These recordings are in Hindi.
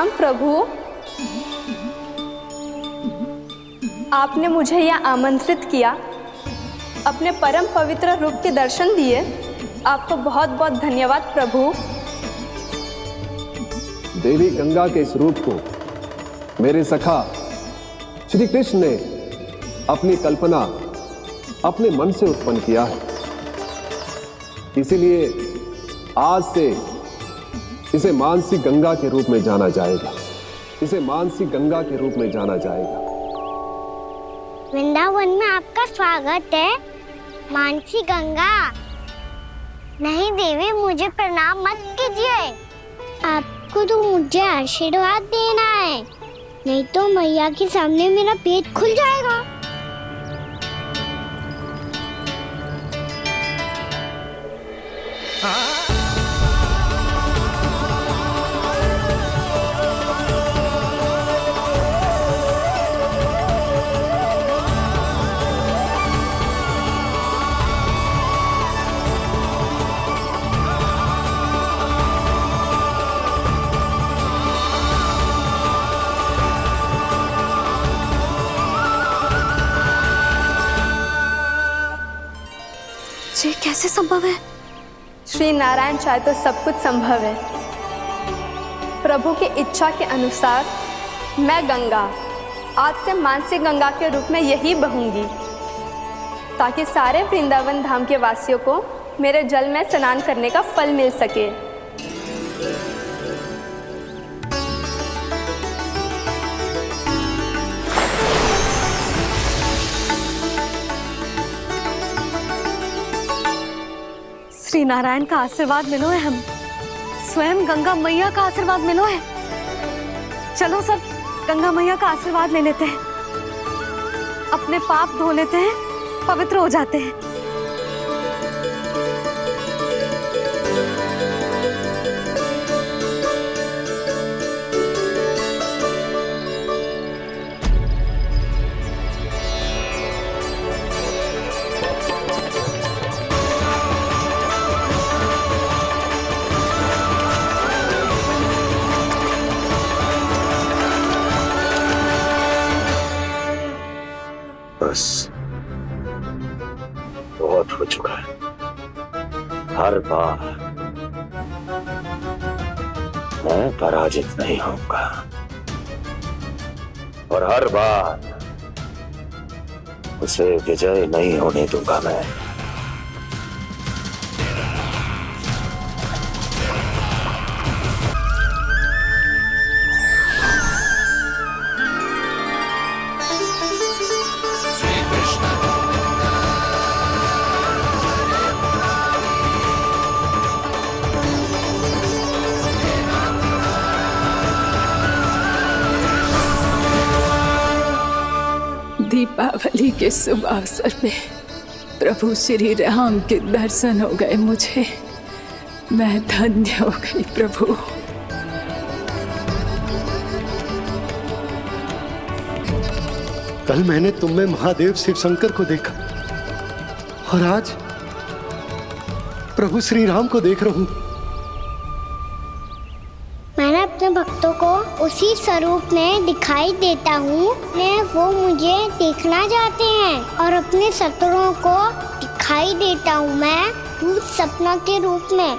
प्रणाम प्रभु। आपने मुझे यह आमंत्रित किया, अपने परम पवित्र रूप के दर्शन दिए। आपको बहुत बहुत धन्यवाद प्रभु। देवी गंगा के इस रूप को मेरे सखा श्री कृष्ण ने अपनी कल्पना अपने मन से उत्पन्न किया है। इसीलिए आज से इसे मानसी गंगा के रूप में जाना जाएगा। इसे मानसी गंगा के रूप में जाना जाएगा। वृंदावन में आपका स्वागत है मानसी गंगा। नहीं देवी, मुझे प्रणाम मत कीजिए। आपको तो मुझे आशीर्वाद देना है, नहीं तो मैया के सामने मेरा पेट खुल जाएगा। ये कैसे संभव है? श्री नारायण चाहे तो सब कुछ संभव है। प्रभु की इच्छा के अनुसार मैं गंगा आज से मानसी गंगा के रूप में यही बहूंगी, ताकि सारे वृंदावन धाम के वासियों को मेरे जल में स्नान करने का फल मिल सके। श्री नारायण का आशीर्वाद मिलो है, हम स्वयं गंगा मैया का आशीर्वाद मिलो है। चलो सब गंगा मैया का आशीर्वाद ले लेते हैं, अपने पाप धो लेते हैं, पवित्र हो जाते हैं। बस बहुत हो चुका है। हर बार मैं पराजित नहीं होऊंगा और हर बार उसे विजय नहीं होने दूंगा मैं। दीपावली के शुभ अवसर में प्रभु श्री राम के दर्शन हो गए मुझे। मैं धन्य हो गई प्रभु। कल मैंने तुम में महादेव शिव शंकर को देखा और आज प्रभु श्री राम को देख रहा हूं। मैंने अपने भक्तों को उसी स्वरूप में दिखाई देता हूँ, वो मुझे देखना चाहते हैं और अपने शत्रुओं को दिखाई देता हूँ मैं भूत सपना के रूप में।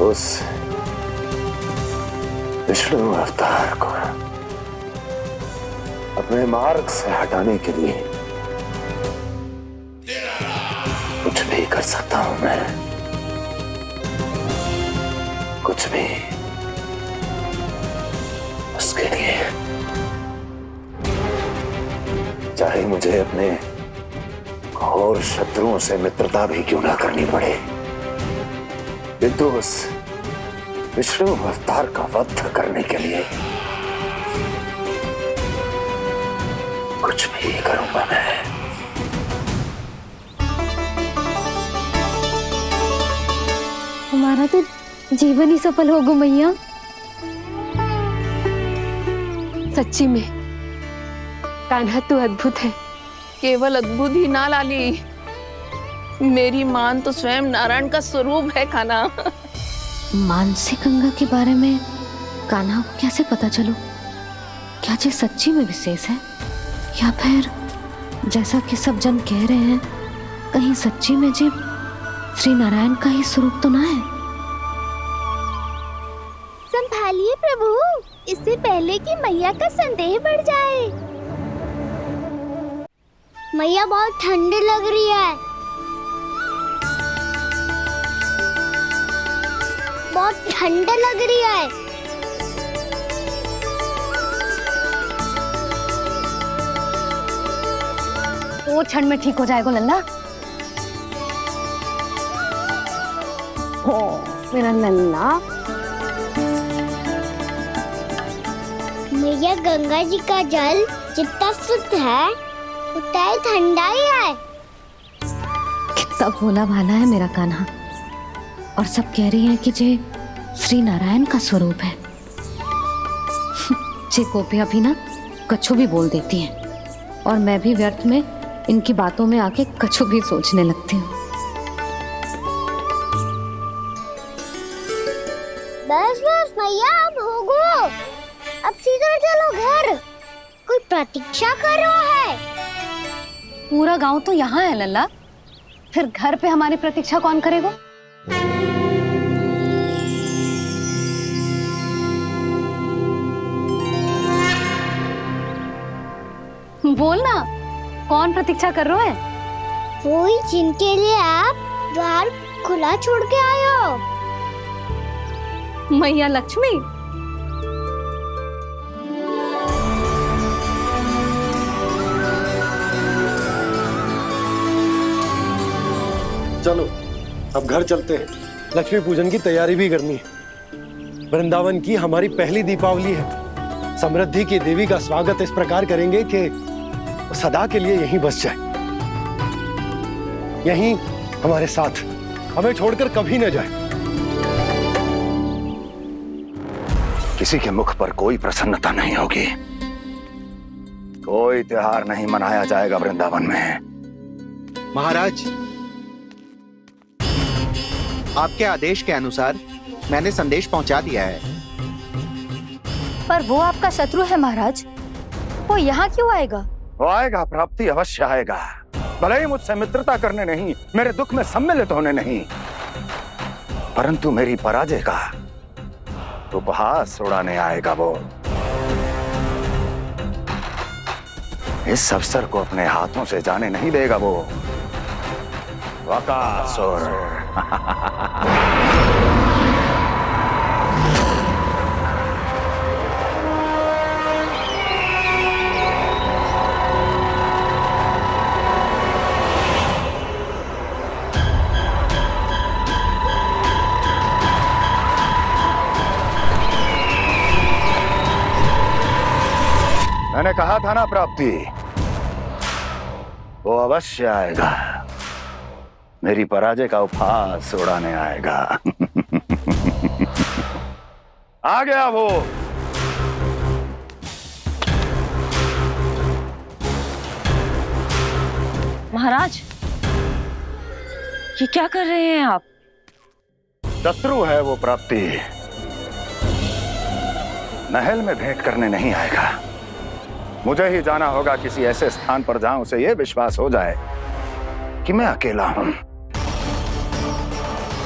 उस विष्णु अवतार को अपने मार्ग से हटाने के लिए कुछ भी कर सकता हूं मैं, कुछ भी। उसके लिए चाहे मुझे अपने घोर शत्रुओं से मित्रता भी क्यों ना करनी पड़े, किंतु उस विष्णु अवतार का वध करने के लिए कुछ भी करूंगा मैं। हमारा तो जीवन ही सफल होगा मैया। सच्ची में कान्हा तू अद्भुत है। केवल अद्भुत ही ना लाली, मेरी मान तो स्वयं नारायण का स्वरूप है कान्हा। मानसी गंगा के बारे में कान्हा को कैसे पता चलो? क्या ये सच्ची में विशेष है, या फिर जैसा कि सब जन कह रहे हैं, कहीं सच्ची में जी श्री नारायण का ही स्वरूप तो ना है? संभालिए प्रभु, इससे पहले कि मैया का संदेह बढ़ जाए। मैया बहुत ठंडी लग रही है, बहुत ठंडी लग रही है। वो क्षण में ठीक हो जाएगा लल्ला। ओ मेरा लल्ला। मैया गंगा जी का जल जितना शुद्ध है उतना ही ठंडा ही है। कितना भोला भाला है मेरा कान्हा। और सब कह रही हैं कि जे श्री नारायण का स्वरूप है। जे गोपियां भी ना कछु भी बोल देती हैं, और मैं भी व्यर्थ में इनकी बातों में आके कछु भी सोचने लगती हूँ। बस बस मैया, अब होगो, अब सीधा चलो घर। कोई प्रतीक्षा कर रहा है। पूरा गांव तो यहाँ है लल्ला, फिर घर पे हमारी प्रतीक्षा कौन करेगा? बोल ना, कौन प्रतीक्षा कर रहा है? वही जिनके लिए आप द्वार खुला छोड़ के आए हो। मैया लक्ष्मी। चलो अब घर चलते हैं, लक्ष्मी पूजन की तैयारी भी करनी है। वृंदावन की हमारी पहली दीपावली है। समृद्धि की देवी का स्वागत इस प्रकार करेंगे कि सदा के लिए यहीं बस जाए, यहीं हमारे साथ, हमें छोड़कर कभी न जाए। किसी के मुख पर कोई प्रसन्नता नहीं होगी, कोई त्योहार नहीं मनाया जाएगा वृंदावन में। महाराज, आपके आदेश के अनुसार मैंने संदेश पहुंचा दिया है। पर वो आपका शत्रु है महाराज, वो यहाँ क्यों आएगा? वो आएगा, प्राप्ति अवश्य आएगा। भले ही मुझसे मित्रता करने नहीं, मेरे दुख में सम्मिलित होने नहीं, परंतु मेरी पराजय का उपहास उड़ाने आएगा वो। इस अवसर को अपने हाथों से जाने नहीं देगा वो। वकासुर। मैंने कहा था ना प्राप्ति, वो अवश्य आएगा, मेरी पराजय का उपहास उड़ाने आएगा। आ गया वो। महाराज, ये क्या कर रहे हैं आप? शत्रु है वो प्राप्ति, महल में भेंट करने नहीं आएगा। मुझे ही जाना होगा किसी ऐसे स्थान पर जहां उसे यह विश्वास हो जाए कि मैं अकेला हूं,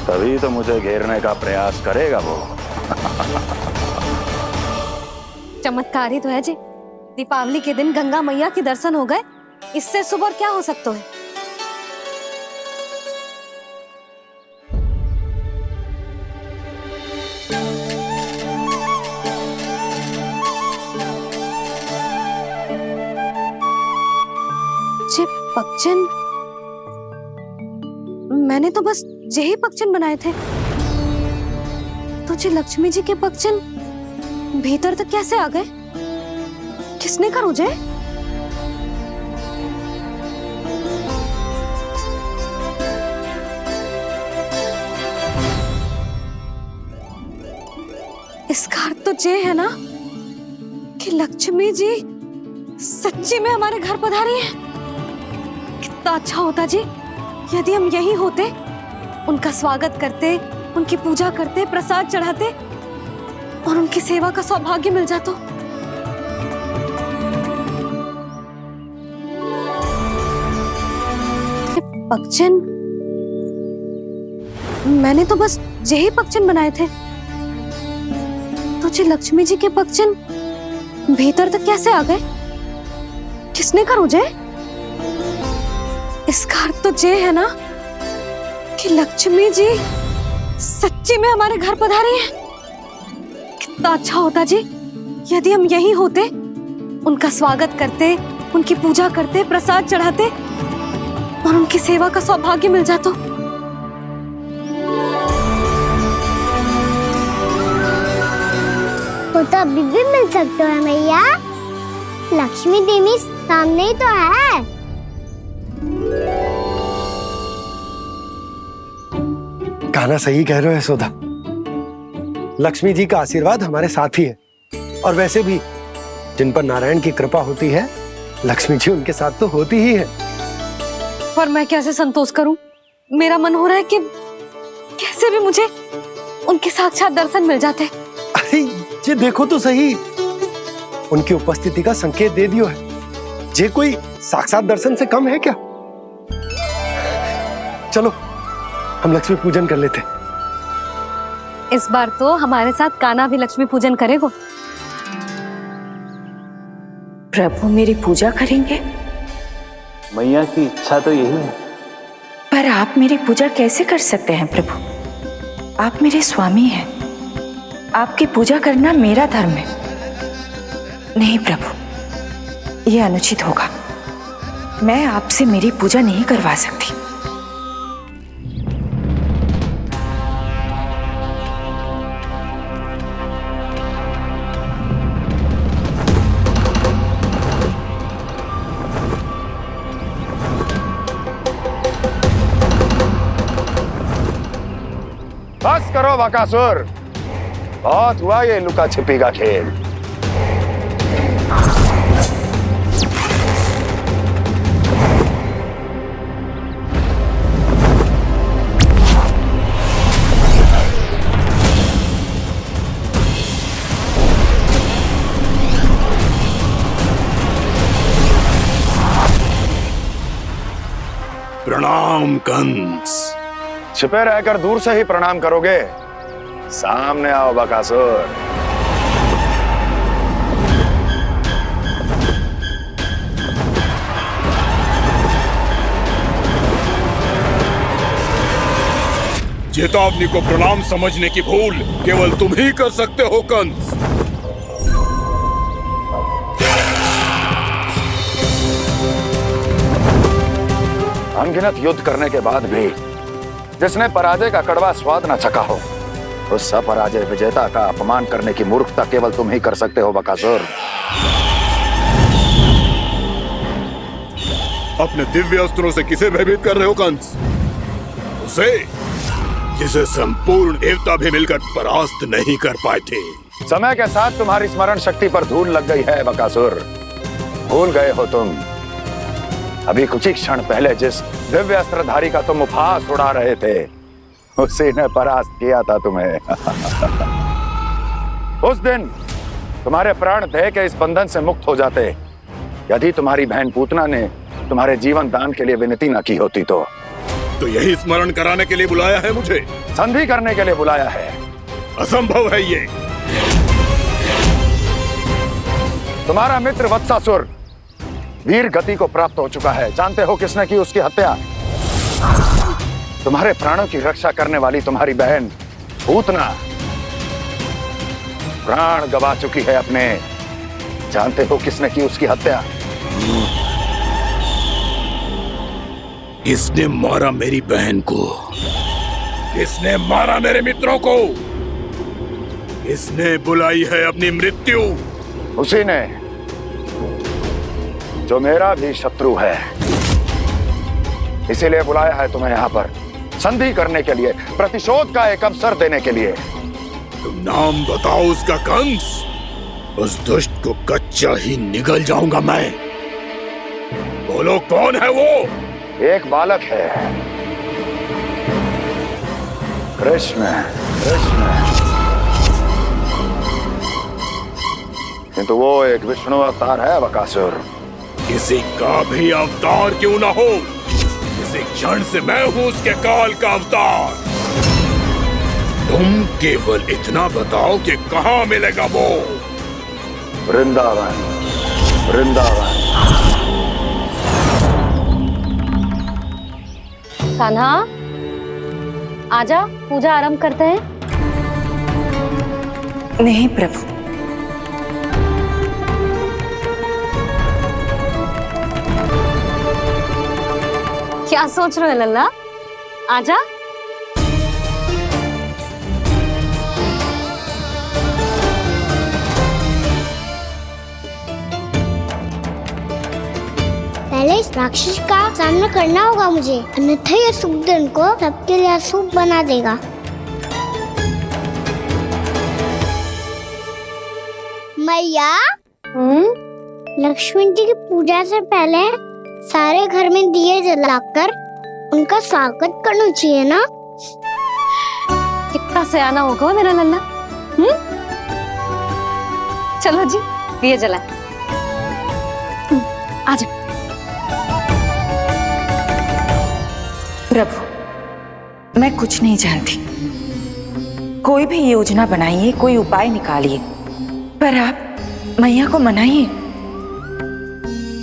तभी तो मुझे घेरने का प्रयास करेगा वो। चमत्कार ही तो है जी। दीपावली के दिन गंगा मैया के दर्शन हो गए, इससे शुभ और क्या हो सकता है? जे पक्षन, मैंने तो बस यही पक्षन बनाए थे, तो जे लक्ष्मी जी के पक्षन भीतर तक कैसे आ गए? किसने कर मुझे? इसका अर्थ तो ये है ना कि लक्ष्मी जी सच्ची में हमारे घर पधारी है। कितना अच्छा होता जी यदि हम यहीं होते, उनका स्वागत करते, उनकी पूजा करते, प्रसाद चढ़ाते और उनकी सेवा का सौभाग्य मिल जाता। पगचन, मैंने तो बस यही पगचन बनाए थे, तो जी लक्ष्मी जी के पगचन भीतर तक कैसे आ गए? किसने कहा मुझे? इसका अर्थ तो ये है ना कि लक्ष्मी जी सच्ची में हमारे घर पधारी हैं। कितना अच्छा होता जी यदि हम यहीं होते, उनका स्वागत करते, उनकी पूजा करते, प्रसाद चढ़ाते और उनकी सेवा का सौभाग्य मिल जाता। वो तो अभी भी मिल सकते हैं मैया। लक्ष्मी देवी सामने ही तो है। कान्हा सही कह रहे हो यशोदा। लक्ष्मी जी का आशीर्वाद हमारे साथ ही है, और वैसे भी जिन पर नारायण की कृपा होती है, लक्ष्मी जी उनके साथ तो होती ही है। पर मैं कैसे संतोष करूं? मेरा मन हो रहा है कि कैसे भी मुझे उनके साक्षात दर्शन मिल जाते। अरे ये देखो तो सही, उनकी उपस्थिति का संकेत दे दियो है। ये कोई साक्षात दर्शन से कम है क्या? चलो हम लक्ष्मी पूजन कर लेते। इस बार तो हमारे साथ कान्हा भी लक्ष्मी पूजन करेगा। प्रभु मेरी पूजा करेंगे? मैया की इच्छा तो यही है। पर आप मेरी पूजा कैसे कर सकते हैं प्रभु? आप मेरे स्वामी हैं, आपकी पूजा करना मेरा धर्म है। नहीं प्रभु, यह अनुचित होगा। मैं आपसे मेरी पूजा नहीं करवा सकती। बस करो बकासुर, बहुत हुआ ये लुका छिपी का खेल। प्रणाम कंस। छिपे रहकर दूर से ही प्रणाम करोगे? सामने आओ बकासुर। चेतावनी को प्रणाम समझने की भूल केवल तुम ही कर सकते हो कंस। अनगिनत युद्ध करने के बाद भी जिसने पराजय का कड़वा स्वाद न चखा हो, उस अपराजय विजेता का अपमान करने की मूर्खता केवल तुम ही कर सकते हो बकासुर। अपने दिव्य अस्त्रों से किसे भयभीत कर रहे हो कंस? उसे जिसे संपूर्ण देवता भी मिलकर परास्त नहीं कर पाए थे। समय के साथ तुम्हारी स्मरण शक्ति पर धूल लग गई है बकासुर। भूल गए हो तुम अभी कुछ ही क्षण पहले जिस दिव्य अस्त्रधारी का तुम उपहास उड़ा रहे थे, उसी ने परास्त किया था तुम्हें। उस दिन तुम्हारे प्राण देह के इस बंधन से मुक्त हो जाते यदि तुम्हारी बहन पूतना ने तुम्हारे जीवन दान के लिए विनती न की होती। तो यही स्मरण कराने के लिए बुलाया है मुझे? संधि करने के लिए बुलाया है। असंभव है ये। तुम्हारा मित्र वत्सासुर वीर गति को प्राप्त हो चुका है। जानते हो किसने की उसकी हत्या? तुम्हारे प्राणों की रक्षा करने वाली तुम्हारी बहन पूतना प्राण गवा चुकी है अपने। जानते हो किसने की उसकी हत्या? किसने मारा मेरी बहन को? किसने मारा मेरे मित्रों को? किसने बुलाई है अपनी मृत्यु? उसी ने जो मेरा भी शत्रु है। इसीलिए बुलाया है तुम्हें यहाँ पर संधि करने के लिए, प्रतिशोध का एक अवसर देने के लिए। तुम नाम बताओ उसका कंस। उस दुष्ट को कच्चा ही निगल जाऊंगा मैं। बोलो कौन है वो? एक बालक है कृष्ण कृष्ण, किंतु वो एक विष्णु अवतार है बकासुर। किसी का भी अवतार क्यों ना हो, इसी क्षण से मैं हूं उसके काल का अवतार। तुम केवल इतना बताओ कि कहां मिलेगा वो। वृंदावन वृंदावन। कान्हा, आजा, पूजा आरंभ करते हैं। नहीं प्रभु, क्या सोच रहे हो लल्ला? आजा। पहले इस राक्षस का सामना करना होगा मुझे, अन्यथा ये शुभ दिन को सबके लिए अशुभ बना देगा। मैया, लक्ष्मण जी की पूजा से पहले सारे घर में दिए जलाकर उनका स्वागत करना चाहिए ना। कितना सयाना होगा मेरा लल्ला। चलो जी, दिए जलाए। आजा। प्रभु, मैं कुछ नहीं जानती। कोई भी योजना बनाइए, कोई उपाय निकालिए, पर आप मैया को मनाइए।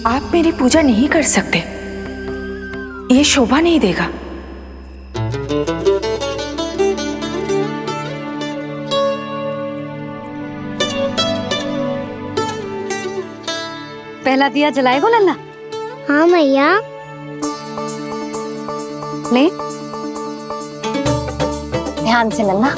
आप मेरी पूजा नहीं कर सकते, ये शोभा नहीं देगा। पहला दिया जलाएगो लल्ला? हाँ मैया। ले, ध्यान से लल्ला।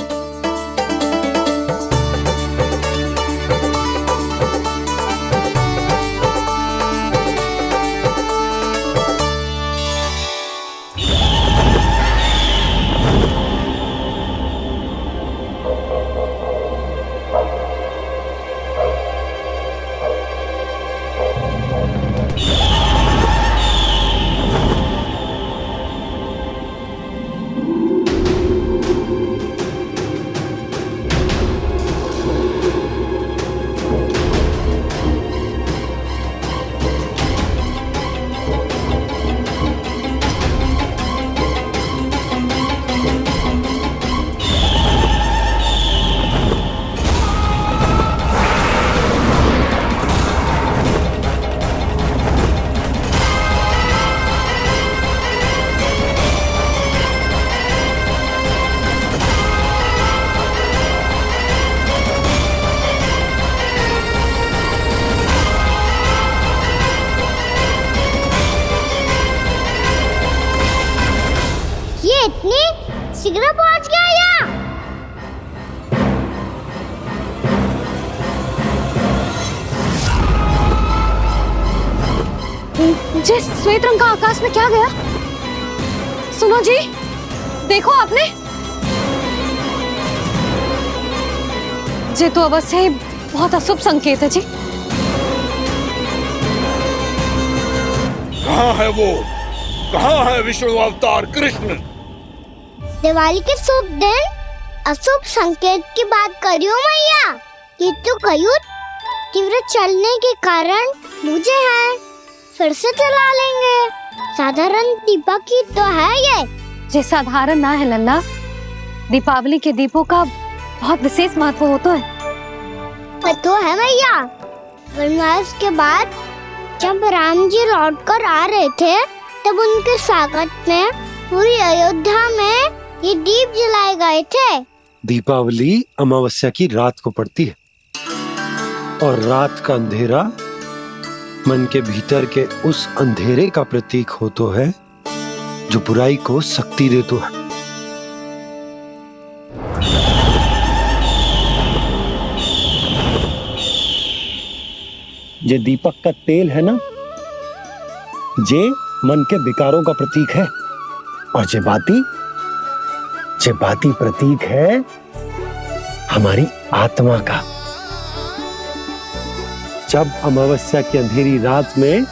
इतनी शीघ्र पहुंच गया यहाँ? जे श्वेत रंग का आकाश में क्या गया? सुनो जी, देखो आपने, जे तो अवश्य ही बहुत अशुभ संकेत है जी। कहाँ है वो? कहाँ है विष्णु अवतार कृष्ण? दिवाली के शुभ दिन अशुभ संकेत की बात करियो मैया। ये तो कयूर तीव्र चलने के कारण मुझे है, फिर से चला लेंगे। साधारण दीपक ही तो है ये साधारण ना है लल्ला, दीपावली के दीपों का बहुत विशेष महत्व होता है। तो है मैया, वनवास के बाद जब राम जी लौट कर आ रहे थे तब उनके स्वागत में पूरी अयोध्या में ये दीप जलाए गए थे। दीपावली अमावस्या की रात को पड़ती है और रात का अंधेरा मन के भीतर के उस अंधेरे का प्रतीक होता है जो बुराई को शक्ति देता है। ये दीपक का तेल है ना, जे मन के विकारों का प्रतीक है, और जे बाती प्रतीक है हमारी आत्मा का। जब अमावस्या की अंधेरी रात में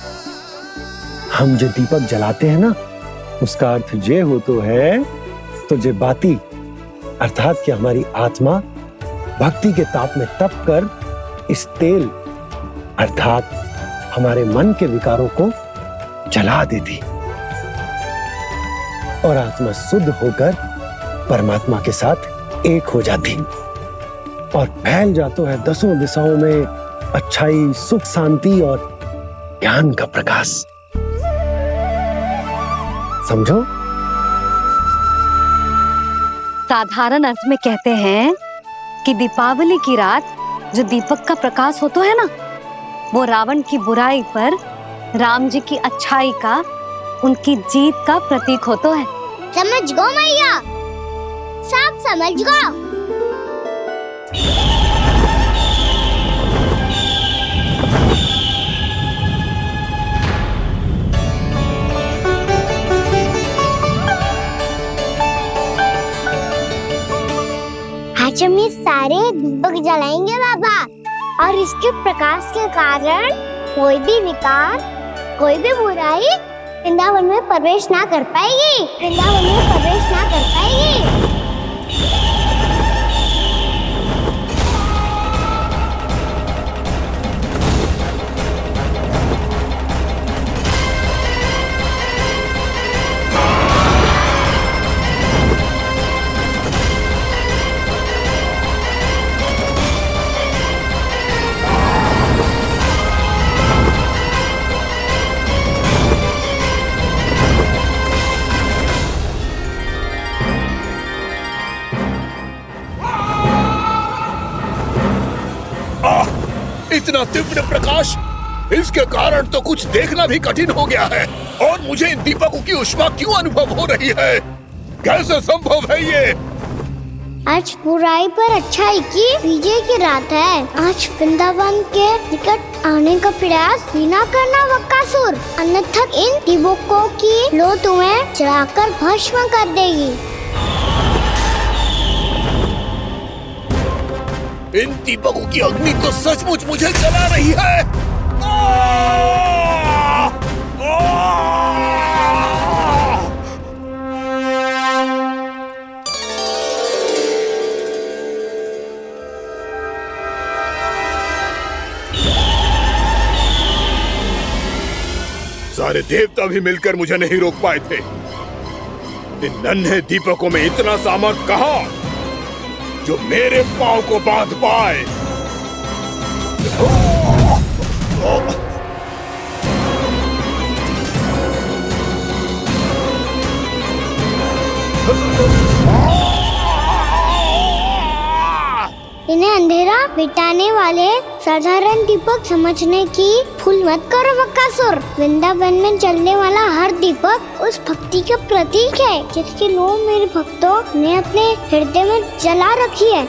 हम जो दीपक जलाते हैं ना, उसका अर्थ जे हो तो है, तो जे बाती अर्थात कि हमारी आत्मा भक्ति के ताप में तप कर इस तेल अर्थात हमारे मन के विकारों को जला देती और आत्मा शुद्ध होकर परमात्मा के साथ एक हो जाती और फैल जाता है दसों दिशाओं में अच्छाई, सुख, शांति और ज्ञान का प्रकाश। समझो? साधारण अर्थ में कहते हैं कि दीपावली की रात जो दीपक का प्रकाश होता है ना, वो रावण की बुराई पर राम जी की अच्छाई का, उनकी जीत का प्रतीक होता है। समझ गो मैया, सब समझ गो। आज हम ये सारे दीपक जलाएंगे बाबा, और इसके प्रकाश के कारण कोई भी विकार, कोई भी बुराई वृंदावन में प्रवेश ना कर पाएगी, वृंदावन में प्रवेश ना कर पाएगी। इतना तीव्र प्रकाश, इसके कारण तो कुछ देखना भी कठिन हो गया है। और मुझे इन दीपकों की उष्मा क्यों अनुभव हो रही है? कैसे संभव है ये? आज बुराई पर अच्छाई की विजय की रात है। आज वृंदावन के निकट आने का प्रयास भी ना करना बकासुर, अन्यथा इन दीपकों की लो तुम्हें जलाकर भस्म कर देगी। इन दीपकों की अग्नि तो सचमुच मुझे जला रही है। सारे देवता भी मिलकर मुझे नहीं रोक पाए थे। इन नन्हे दीपकों में इतना सामर्थ कहां जो मेरे पांव को बांध पाए। इन्हें अंधेरा मिटाने वाले साधारण दीपक समझने की भूल मत करो बकासुर। वृंदावन में जलने वाला हर दीपक उस भक्ति का प्रतीक है जिसकी लो मेरे भक्तों ने अपने हृदय में जला रखी है।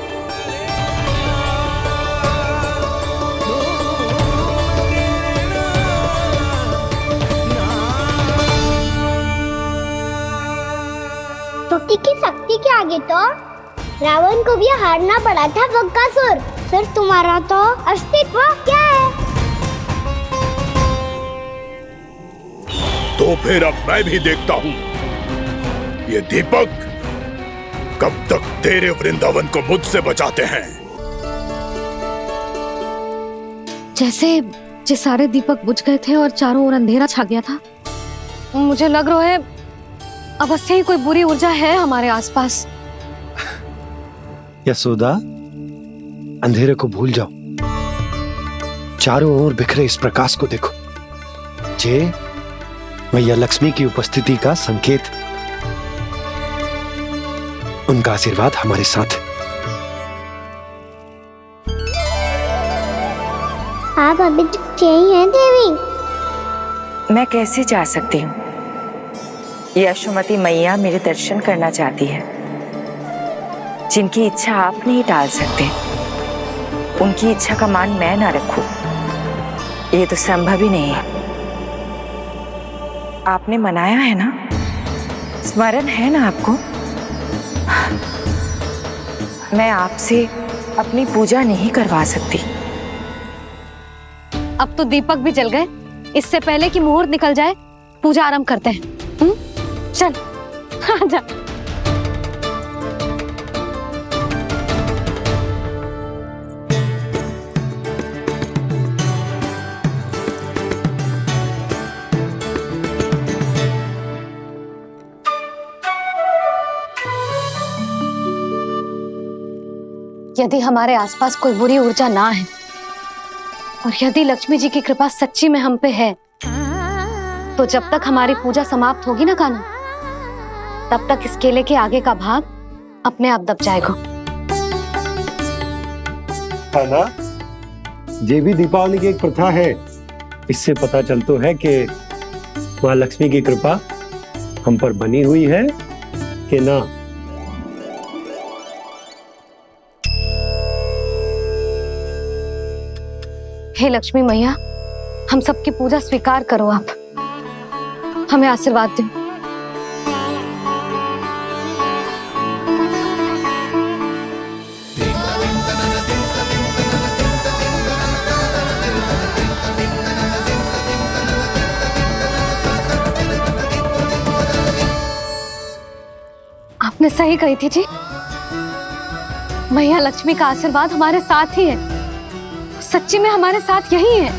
भक्ति की शक्ति के आगे तो रावण को भी हारना पड़ा था बकासुर। फिर तुम्हारा तो अस्तित्व क्या है? तो फिर अब मैं भी देखता हूँ ये दीपक कब तक तेरे वृंदावन को मुझसे बचाते हैं। जैसे ये सारे दीपक बुझ गए थे और चारों ओर अंधेरा छा गया था, मुझे लग रहा है अवश्य ही कोई बुरी ऊर्जा है हमारे आसपास। यशोदा, अंधेरे को भूल जाओ, चारों ओर बिखरे इस प्रकाश को देखो। जे मैया लक्ष्मी की उपस्थिति का संकेत, उनका आशीर्वाद हमारे साथ है। आप अभी तक यही हैं देवी? मैं कैसे जा सकती हूँ? यशोमती मैया मेरे दर्शन करना चाहती है। जिनकी इच्छा आप नहीं टाल सकते, उनकी इच्छा का मान मैं ना रखूं, ये तो संभव ही नहीं है। आपने मनाया है ना, स्मरण है ना आपको? मैं आपसे अपनी पूजा नहीं करवा सकती। अब तो दीपक भी जल गए, इससे पहले कि मुहूर्त निकल जाए पूजा आरंभ करते हैं। चल, आजा। यदि हमारे आसपास कोई बुरी ऊर्जा ना है और यदि लक्ष्मी जी की कृपा सच्ची में हम पे है, तो जब तक हमारी पूजा समाप्त होगी ना कान्हा, तब तक इस केले के आगे का भाग अपने आप दब जाएगा। है ना? ये भी दीपावली की एक प्रथा है। इससे पता चलता है कि माँ लक्ष्मी की कृपा हम पर बनी हुई है कि ना। हे लक्ष्मी मैया, हम सबकी पूजा स्वीकार करो, आप हमें आशीर्वाद दो। आपने सही कही थी जी, मैया लक्ष्मी का आशीर्वाद हमारे साथ ही है। सच्ची में हमारे साथ यही है।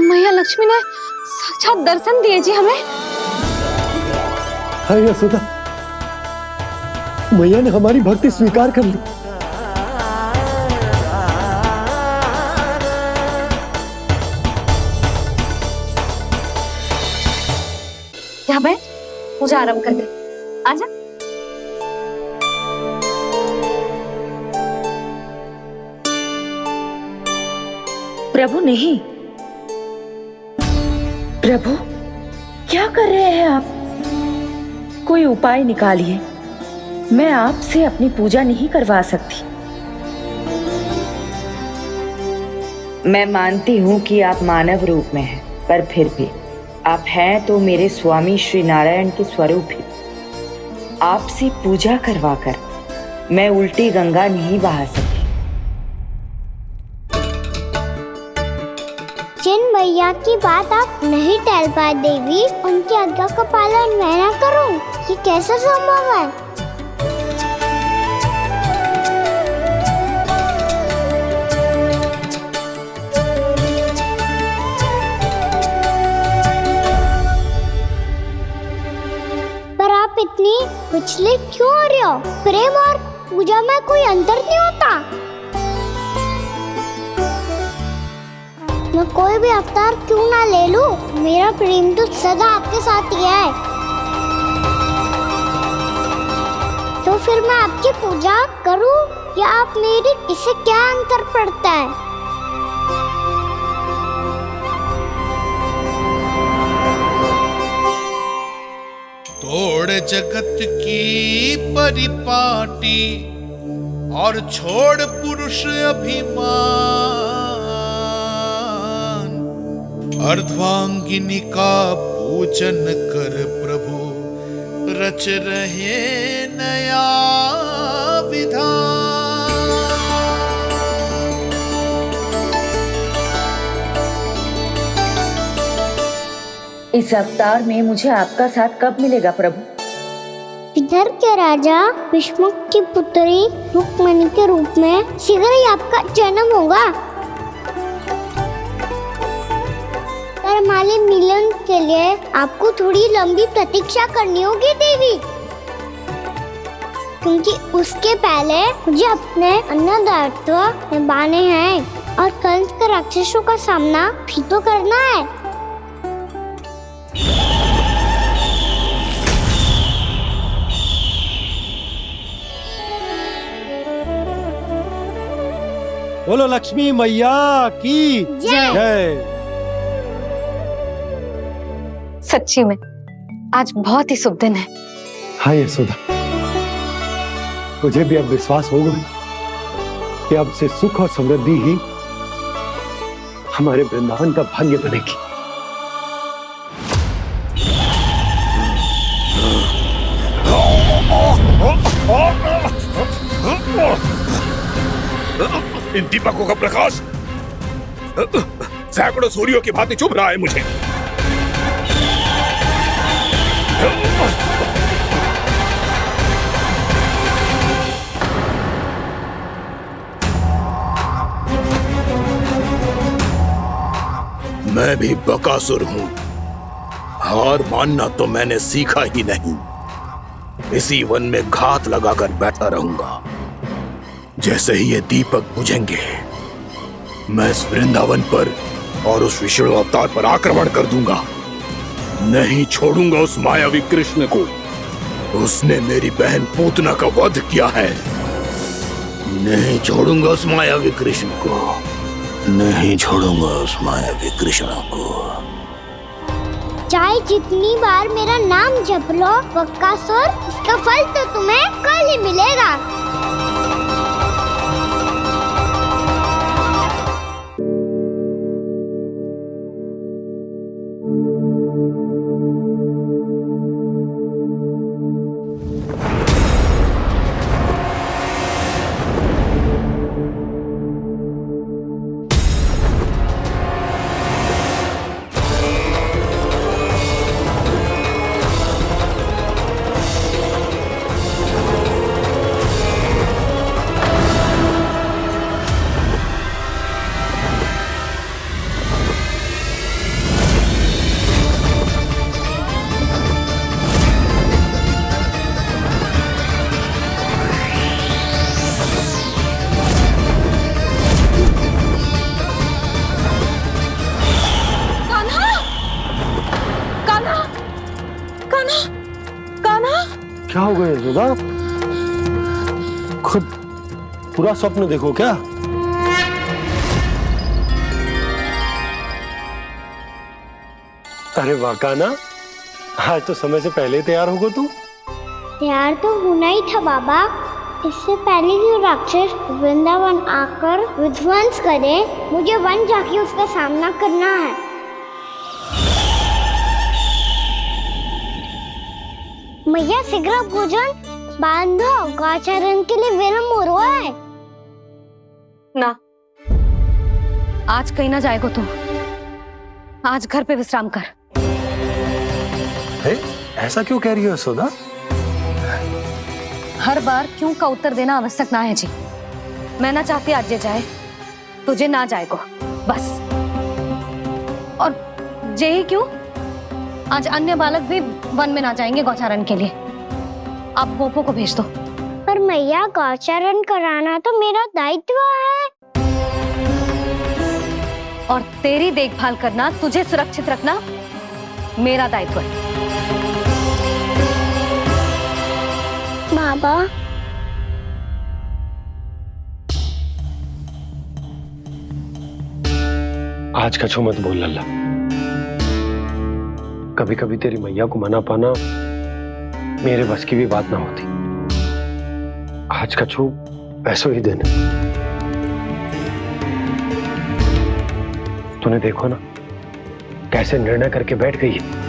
मैया लक्ष्मी ने साक्षात दर्शन दिए जी हमें। हाय यशोदा, मैया ने हमारी भक्ति स्वीकार कर ली। यहाँ बैठ, पूजा आरंभ कर दे। आजा। प्रभु नहीं, प्रभु क्या कर रहे हैं आप? कोई उपाय निकालिए, मैं आपसे अपनी पूजा नहीं करवा सकती। मैं मानती हूँ कि आप मानव रूप में हैं, पर फिर भी आप हैं तो मेरे स्वामी श्री नारायण के स्वरूप ही। आपसे पूजा करवाकर मैं उल्टी गंगा नहीं बहा सकी। जिन मैया की बात आप नहीं टाल पाए देवी, उनकी आज्ञा का पालन मैं ना करूं, ये कैसे संभव है? पर आप इतनी विचलित क्यों हो रहे हो? प्रेम और पूजा में कोई अंतर नहीं होता। मैं कोई भी अवतार क्यों ना ले लूं, मेरा प्रेम तो सदा आपके साथ ही है। तो फिर मैं आपकी पूजा करूं या आप मेरी, इससे क्या अंतर पड़ता है? तोड़ जगत की परिपाटी और छोड़ पुरुष अभिमान, अर्धांगिनी का पूजन कर प्रभु, रच रहे नया विधान। इस अवतार में मुझे आपका साथ कब मिलेगा प्रभु? इधर के राजा भीष्मक की पुत्री रुक्मणी के रूप में शीघ्र ही आपका जन्म होगा। हमारे मिलन के लिए आपको थोड़ी लंबी प्रतीक्षा करनी होगी देवी, क्योंकि उसके पहले मुझे अपने अन्य दायित्व निभाने हैं और कंस के राक्षसों का सामना भी तो करना है। बोलो लक्ष्मी मैया की जय। सच्ची में आज बहुत ही शुभ दिन है। हाँ यशोदा, मुझे भी अब विश्वास होगा कि अब से सुख और समृद्धि ही हमारे वृंदावन का भाग्य बनेगी। इन दीपकों का प्रकाश सैकड़ों सूर्यों की भांति चुभ रहा है मुझे। मैं भी बकासुर हूं। हार मानना तो मैंने सीखा ही नहीं। इसी वन में घात लगाकर बैठा रहूंगा। जैसे ही ये दीपक बुझेंगे, मैं इस वृंदावन पर और उस विष्णु अवतार पर आक्रमण कर दूंगा। नहीं छोड़ूंगा उस मायावी कृष्ण को। उसने मेरी बहन पूतना का वध किया है। नहीं छोड़ूंगा उस मायावी कृष्ण को। नहीं छोड़ूंगा उस मायावी कृष्ण को। चाहे जितनी बार मेरा नाम जप लो बकासुर, इसका फल तो तुम्हें कल ही मिलेगा। क्या हो गया यशोदा? खुद पूरा स्वप्न देखो क्या? अरे वाह कान्हा, आज तो समय से पहले ही तैयार होगा तू। तैयार तो होना ही था बाबा। इससे पहले कि राक्षस वृंदावन आकर विध्वंस करे, मुझे वन जाके उसका सामना करना है। मैया शीघ्र भोजन बांधो, गौचरण के लिए विलंब हो रहा है। ना, आज कहीं ना जाएगा तुम। आज घर पे विश्राम कर। ऐसा क्यों कह रही हो यशोदा? हर बार क्यों का उत्तर देना आवश्यक ना है जी। मैं ना चाहती आज ये जाए, तुझे ना जाएगा बस। और जे ही क्यों, आज अन्य बालक भी वन में ना जाएंगे गौचारण के लिए। आप गोपो को भेज दो। पर मैया गौचरण कराना तो मेरा दायित्व है। और तेरी देखभाल करना, तुझे सुरक्षित रखना मेरा दायित्व है। बाबा, आज कछु मत बोल लल्ला। कभी कभी तेरी मैया को मना पाना मेरे बस की भी बात ना होती। आज कछु ऐसो ही दिन है। तूने देखो ना कैसे निर्णय करके बैठ गई है।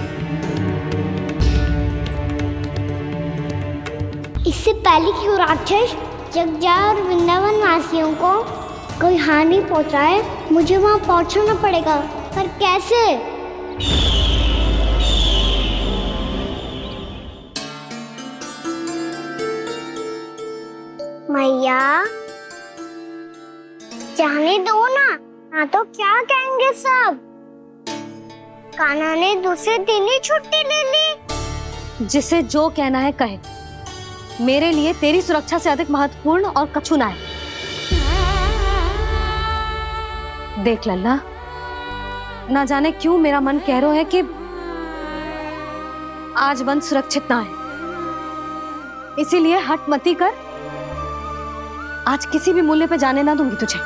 इससे पहले कि वो राक्षस जगजा और वृंदावन वासियों को कोई हानि पहुंचाए, मुझे वहां पहुंचना पड़ेगा। पर कैसे? मैया, जाने दो ना, हाँ तो क्या कहेंगे सब। कान्हा ने दूसरे दिन ही छुट्टी ले ली। जिसे जो कहना है कहे। मेरे लिए तेरी सुरक्षा से अधिक महत्वपूर्ण और कछु ना है। देख लल्ला, ना जाने क्यों मेरा मन कह रहा है कि आज वन सुरक्षित ना है। इसीलिए हट मती कर। आज किसी भी मूल्य पे जाने ना दूंगी तुझे।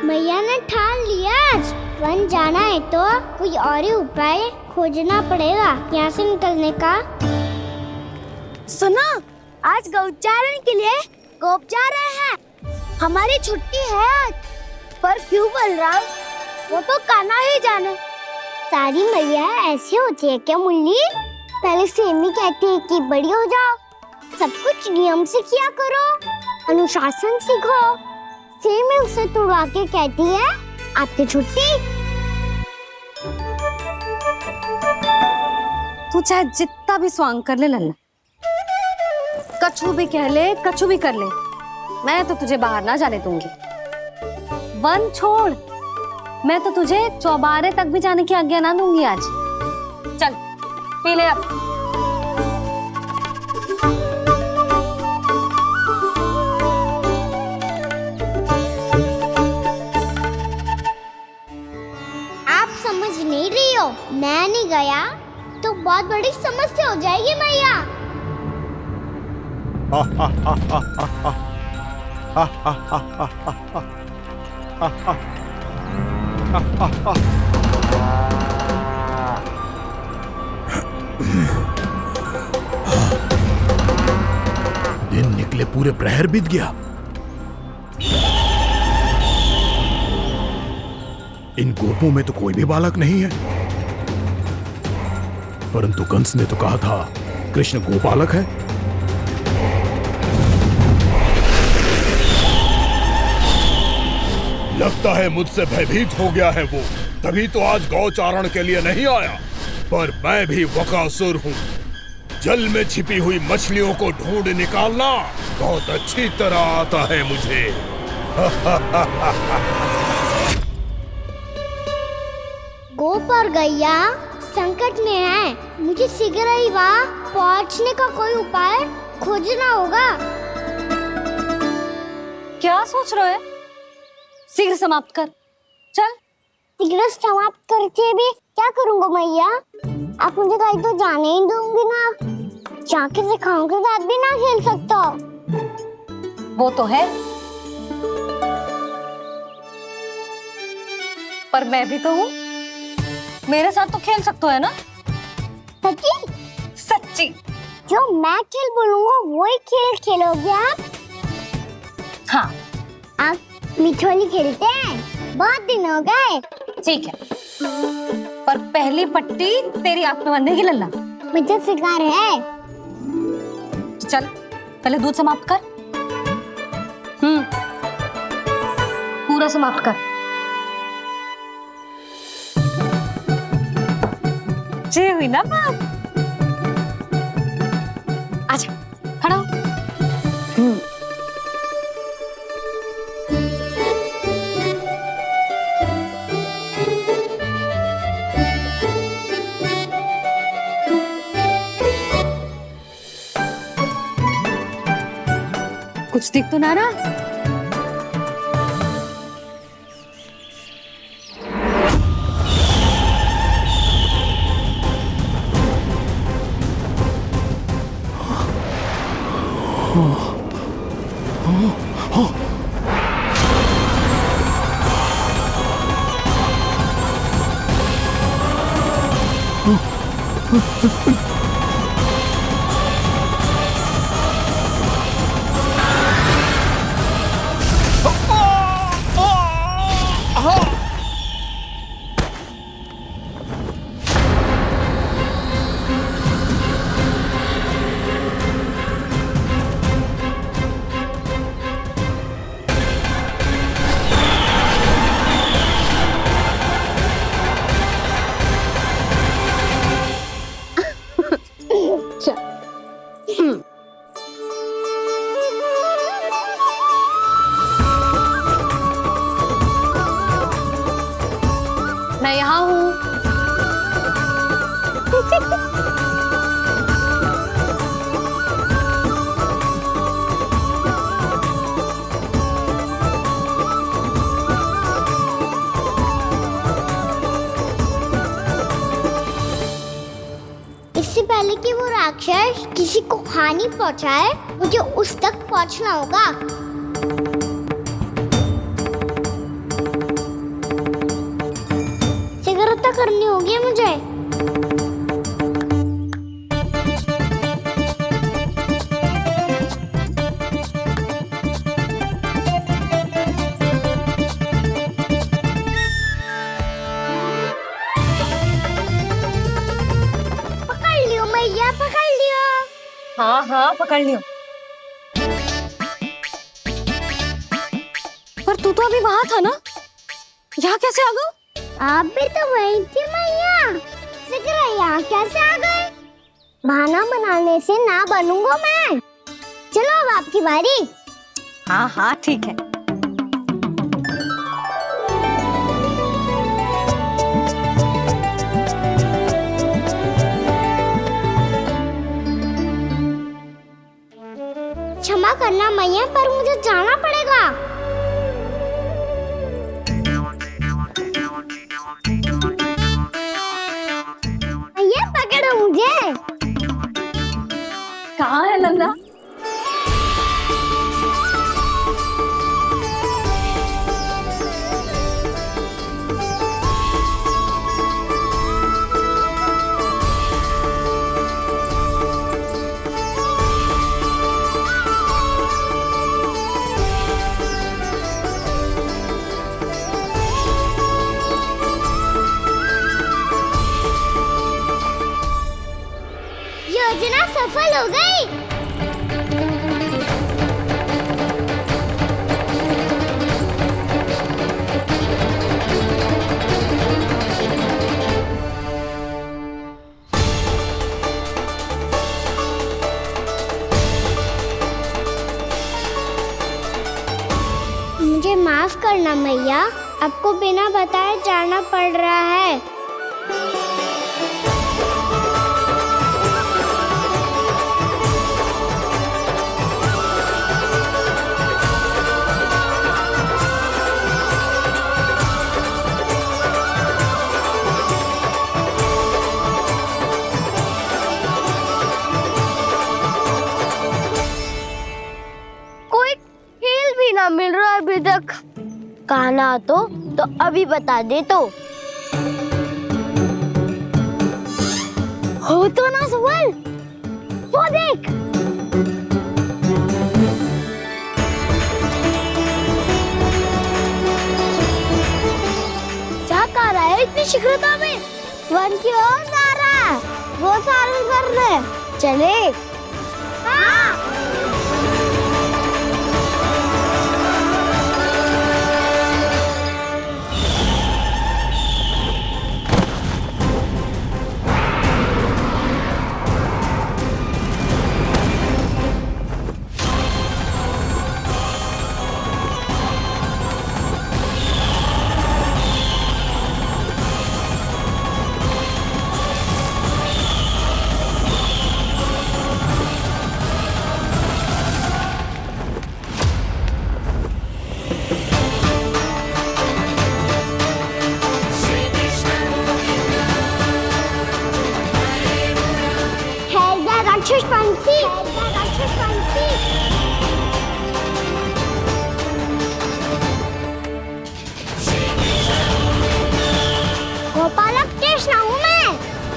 मैया ने ठान लिया, आज वन जाना है तो कोई और ही उपाय खोजना पड़ेगा यहाँ से निकलने का। सुनो, आज गौचारण के लिए गोप जा रहे हैं। हमारी छुट्टी है आज। पर क्यों बलराम? वो तो कान्हा ही जाने। सारी मैया ऐसी होती है क्या मुन्नी? पहले सेमी कहती है कि बड़ी हो जाओ, सब कुछ नियम से किया करो, अनुशासन सीखो। सेमी उसे तुड़वा के कहती है आपकी छुट्टी। तू चाहे जितना भी स्वांग कर ले लल्ला, कछु भी कह ले, कछु भी कर ले, मैं तो तुझे बाहर ना जाने दूंगी। वन छोड़, मैं तो तुझे चौबारे तक भी जाने की आज्ञा ना दूंगी आज। चल पी ले अब। आप समझ नहीं रही हो, मैं नहीं गया तो बहुत बड़ी समस्या हो जाएगी मैया। दिन निकले पूरे प्रहर बीत गया। इन गोपों में तो कोई भी बालक नहीं है, परंतु कंस ने तो कहा था कृष्ण गोपालक है। लगता है मुझसे भयभीत हो गया है वो, तभी तो आज गौचारण के लिए नहीं आया। पर मैं भी बकासुर हूँ, जल में छिपी हुई मछलियों को ढूंढ निकालना बहुत अच्छी तरह आता है मुझे। गोप और गैया संकट में है, मुझे शीघ्र ही वहाँ पहुँचने का कोई उपाय खोजना होगा। क्या सोच रहे हो? शीघ्र समाप्त कर, चल। शीघ्र समाप्त करके भी क्या करूँगा मैया? आप मुझे कहीं तो जाने ही दूंगी ना, जाके सिखाओं के साथ भी ना खेल सकता। वो तो है, पर मैं भी तो हूँ, मेरे साथ तो खेल सकते हो है ना? सच्ची? सच्ची। जो मैं खेल बोलूँगा वही खेल खेलोगे आप? हाँ। आप मिठोली खेलते हैं? बहुत दिन हो गए। ठीक है, पर पहली पट्टी तेरी आंख में बांधने की लल्ला। मुझे शिकार है। चल पहले दूध समाप्त कर। पूरा समाप्त कर। जे हुई ना बात। आजा, खड़ा हो। कुछ दिख तो ना रहा। मैं यहाँ हूँ। इससे पहले कि वो राक्षस किसी को हानि पहुंचाए, मुझे उस तक पहुंचना होगा। शीघ्रता करनी होगी मुझे। पकड़ लियो मैया, पकड़ लियो। हाँ हाँ पकड़ लियो। पर तू तो अभी वहां था ना, यहाँ कैसे आ गया? आप भी तो वही थी मैया, शीघ्र यहाँ कैसे आ गए? बहाना बनाने से ना बनूंगा मैं। चलो अब आपकी बारी। हाँ हाँ ठीक है। क्षमा करना मैया, पर मुझे जाना पड़ेगा। मैया पकड़ो मुझे। कहाँ है नंदा? योजना सफल हो गई। मुझे माफ करना मैया, आपको बिना बताए जाना पड़ रहा है। कोई खेल भी ना मिल रहा अभी तक। कहना तो अभी बता दे तो। हो तो ना सवाल, वो देख। क्या कर रहा है इतनी शीघ्रता में? वन की ओर जा रहा है, वो सारे कर रहे। चले। हाँ। राक्षस पंछी, राक्षस पंछी। गोपालक कृष्ण हूँ मैं,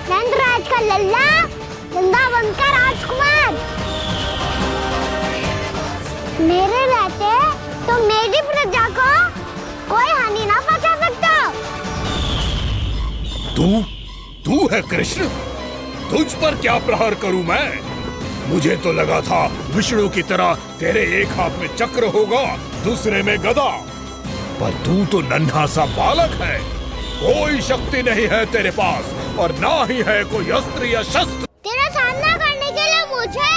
नंदराज का लल्ला, वृंदावन का राजकुमार। मेरे रहते तो मेरी प्रजा को कोई हानि ना पहुंचा सकता। तू है कृष्ण? तुझ पर क्या प्रहार करूं मैं? मुझे तो लगा था विष्णु की तरह तेरे एक हाथ में चक्र होगा, दूसरे में गदा, पर तू तो नन्हा सा बालक है। कोई शक्ति नहीं है तेरे पास और ना ही है कोई अस्त्र या शस्त्र। तेरा सामना करने के लिए मुझे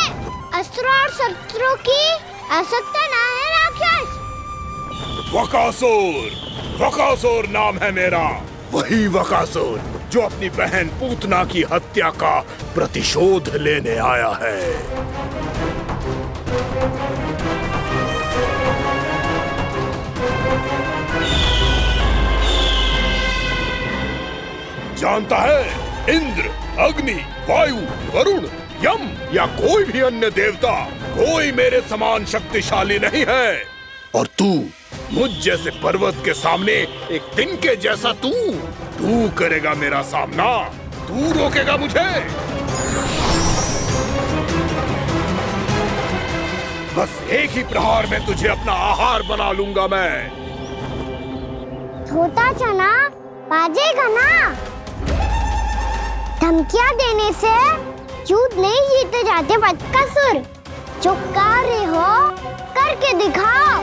अस्त्र और शस्त्रों की आवश्यकता ना है राक्षस। वकासुर नाम है मेरा, वही वकासुर जो अपनी बहन पूतना की हत्या का प्रतिशोध लेने आया है। जानता है, इंद्र, अग्नि, वायु, वरुण, यम या कोई भी अन्य देवता कोई मेरे समान शक्तिशाली नहीं है। और तू मुझ जैसे पर्वत के सामने एक तिनके जैसा तू करेगा मेरा सामना? तू रोकेगा मुझे? बस एक ही प्रहार में तुझे अपना आहार बना लूंगा मैं। छोटा चना बाजेगा ना। धमकियां देने से युद्ध नहीं जीते जाते बदकसूर। जो कार्य हो करके दिखाओ।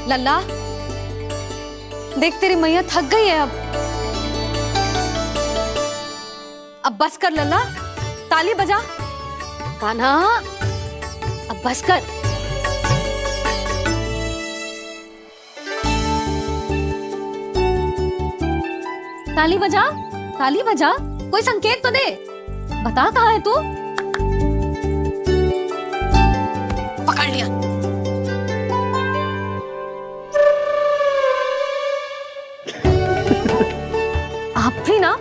लल्ला, देख तेरी मैया थक गई है अब बस कर लल्ला, ताली बजा। कान्हा, अब बस कर। ताली बजा, ताली बजा, कोई संकेत तो दे, बता कहाँ है तू? पकड़ लिया। आप भी ना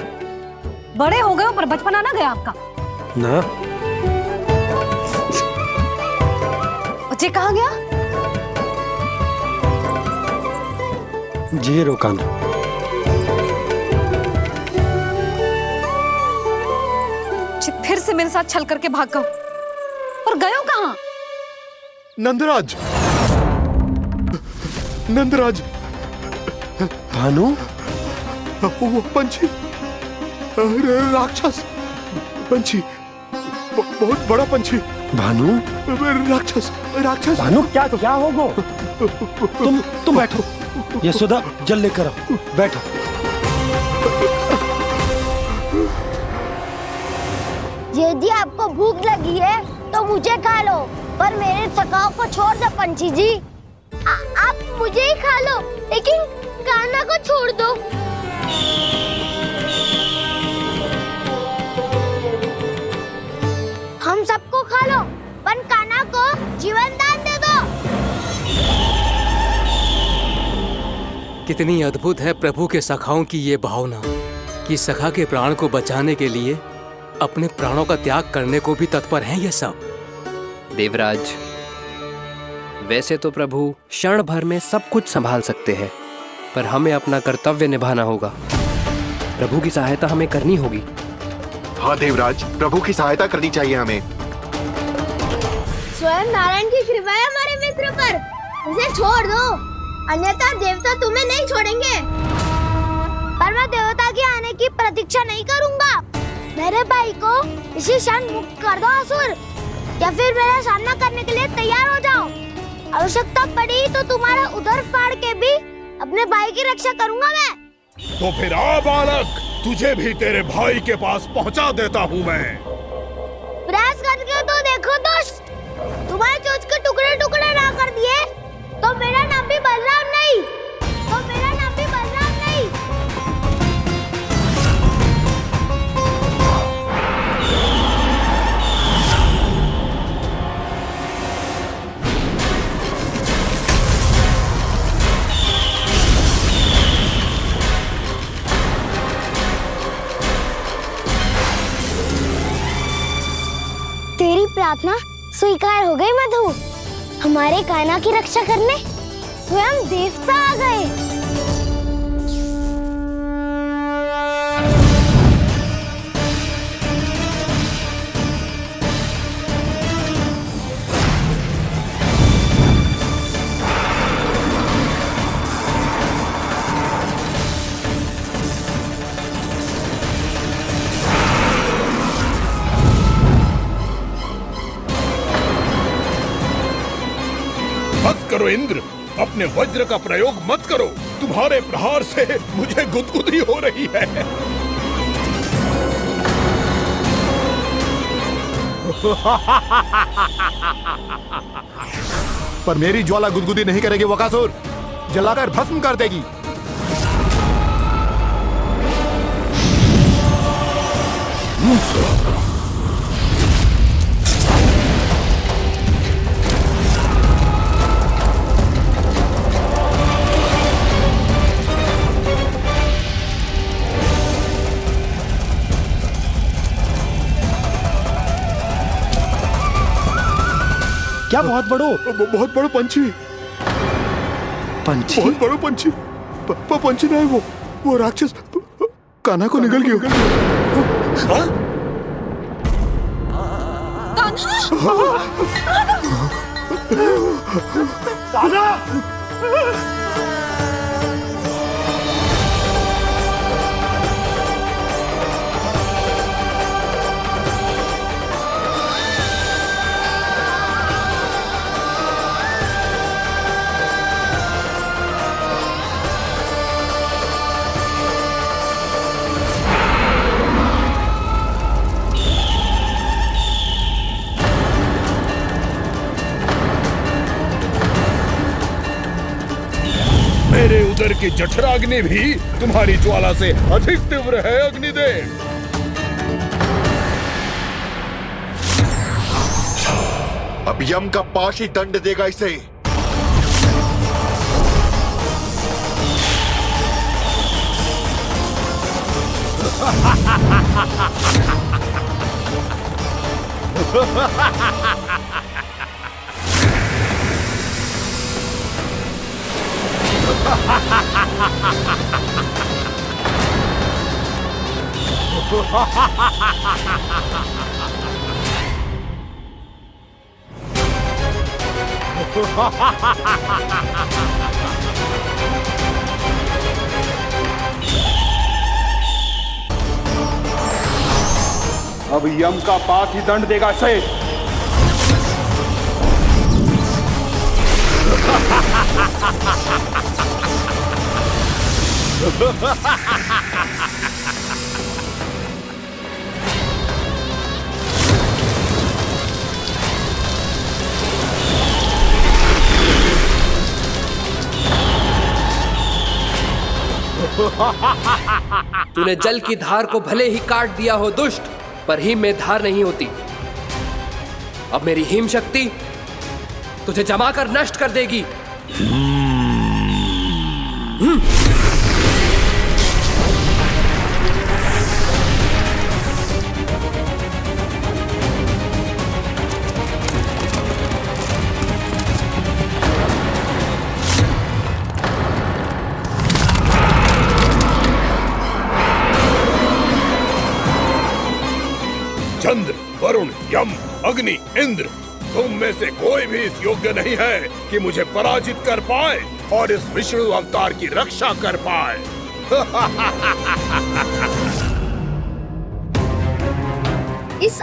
बड़े हो गए हो, पर बचपना ना गया आपका ना। बच्चे कहाँ गया? जी रोकान। फिर से मेरे साथ छल करके भाग गए, और गए हो कहाँ? नंदराज, नंदराज। भानु, वो पंछी, राक्षस पंछी, बहुत बड़ा पंछी। भानु, राक्षस, राक्षस। भानु, क्या होगा? तुम बैठो, यशोदा जल लेकर आओ, बैठो। यदि आपको भूख लगी है तो मुझे खा लो, पर मेरे सखाओं को छोड़ दो पंछी जी। आप मुझे ही खा लो, लेकिन कान्हा को छोड़ दो। हम सबको खा लो, पर कान्हा को जीवन दान दे दो। कितनी अद्भुत है प्रभु के सखाओं की ये भावना कि सखा के प्राण को बचाने के लिए अपने प्राणों का त्याग करने को भी तत्पर हैं ये सब। देवराज, वैसे तो प्रभु क्षण भर में सब कुछ संभाल सकते हैं, पर हमें अपना कर्तव्य निभाना होगा। प्रभु की सहायता हमें करनी होगी। हाँ देवराज, प्रभु की सहायता करनी चाहिए हमें। स्वयं नारायण की कृपा है हमारे मित्र पर, उसे छोड़ दो, अन्यथा देवता तुम्हें नहीं छोड़ेंगे। पर मैं देवता के आने की प्रतीक्षा नहीं करूंगा। मेरे भाई को इसी क्षण मुक्त कर दो असुर, या फिर मेरा सामना करने के लिए तैयार हो जाओ। आवश्यकता पड़ी तो तुम्हारा उधर फाड़ के भी अपने भाई की रक्षा करूंगा मैं। तो फिर आ बालक, तुझे भी तेरे भाई के पास पहुंचा देता हूँ मैं। प्रयास करके तो देखो दोस्त, तुम्हारे चोंच के टुकड़े टुकड़े ना कर दिए तो मेरा नाम भी बलराम नहीं, तो मेरा नाम भी बलराम नहीं। तेरी प्रार्थना स्वीकार हो गई मधु। हमारे कान्हा की रक्षा करने स्वयं देवता आ गए। मत करो इंद्र, अपने वज्र का प्रयोग मत करो। तुम्हारे प्रहार से मुझे गुदगुदी हो रही है। पर मेरी ज्वाला गुदगुदी नहीं करेगी बकासुर, जलाकर भस्म कर देगी। क्या बहुत बड़ो पंछी, पंछी, बहुत बड़ो पंछी। पंछी नहीं, वो राक्षस कान्हा को निगल गया। कान्हा! मेरे उदर की जठराग्नि भी तुम्हारी ज्वाला से अधिक तीव्र है अग्निदेव। अब यम का पाश ही दंड देगा इसे। अब यम का पास ही दंड देगा इसे। तूने जल की धार को भले ही काट दिया हो दुष्ट, पर हिम में धार नहीं होती। अब मेरी हिम शक्ति तुझे जमा कर नष्ट कर देगी। चंद्र, वरुण, यम, अग्नि, इंद्र, तुम में से कोई भी इस योग्य नहीं है कि मुझे पराजित कर पाए और इस विष्णु अवतार की रक्षा कर पाए। इस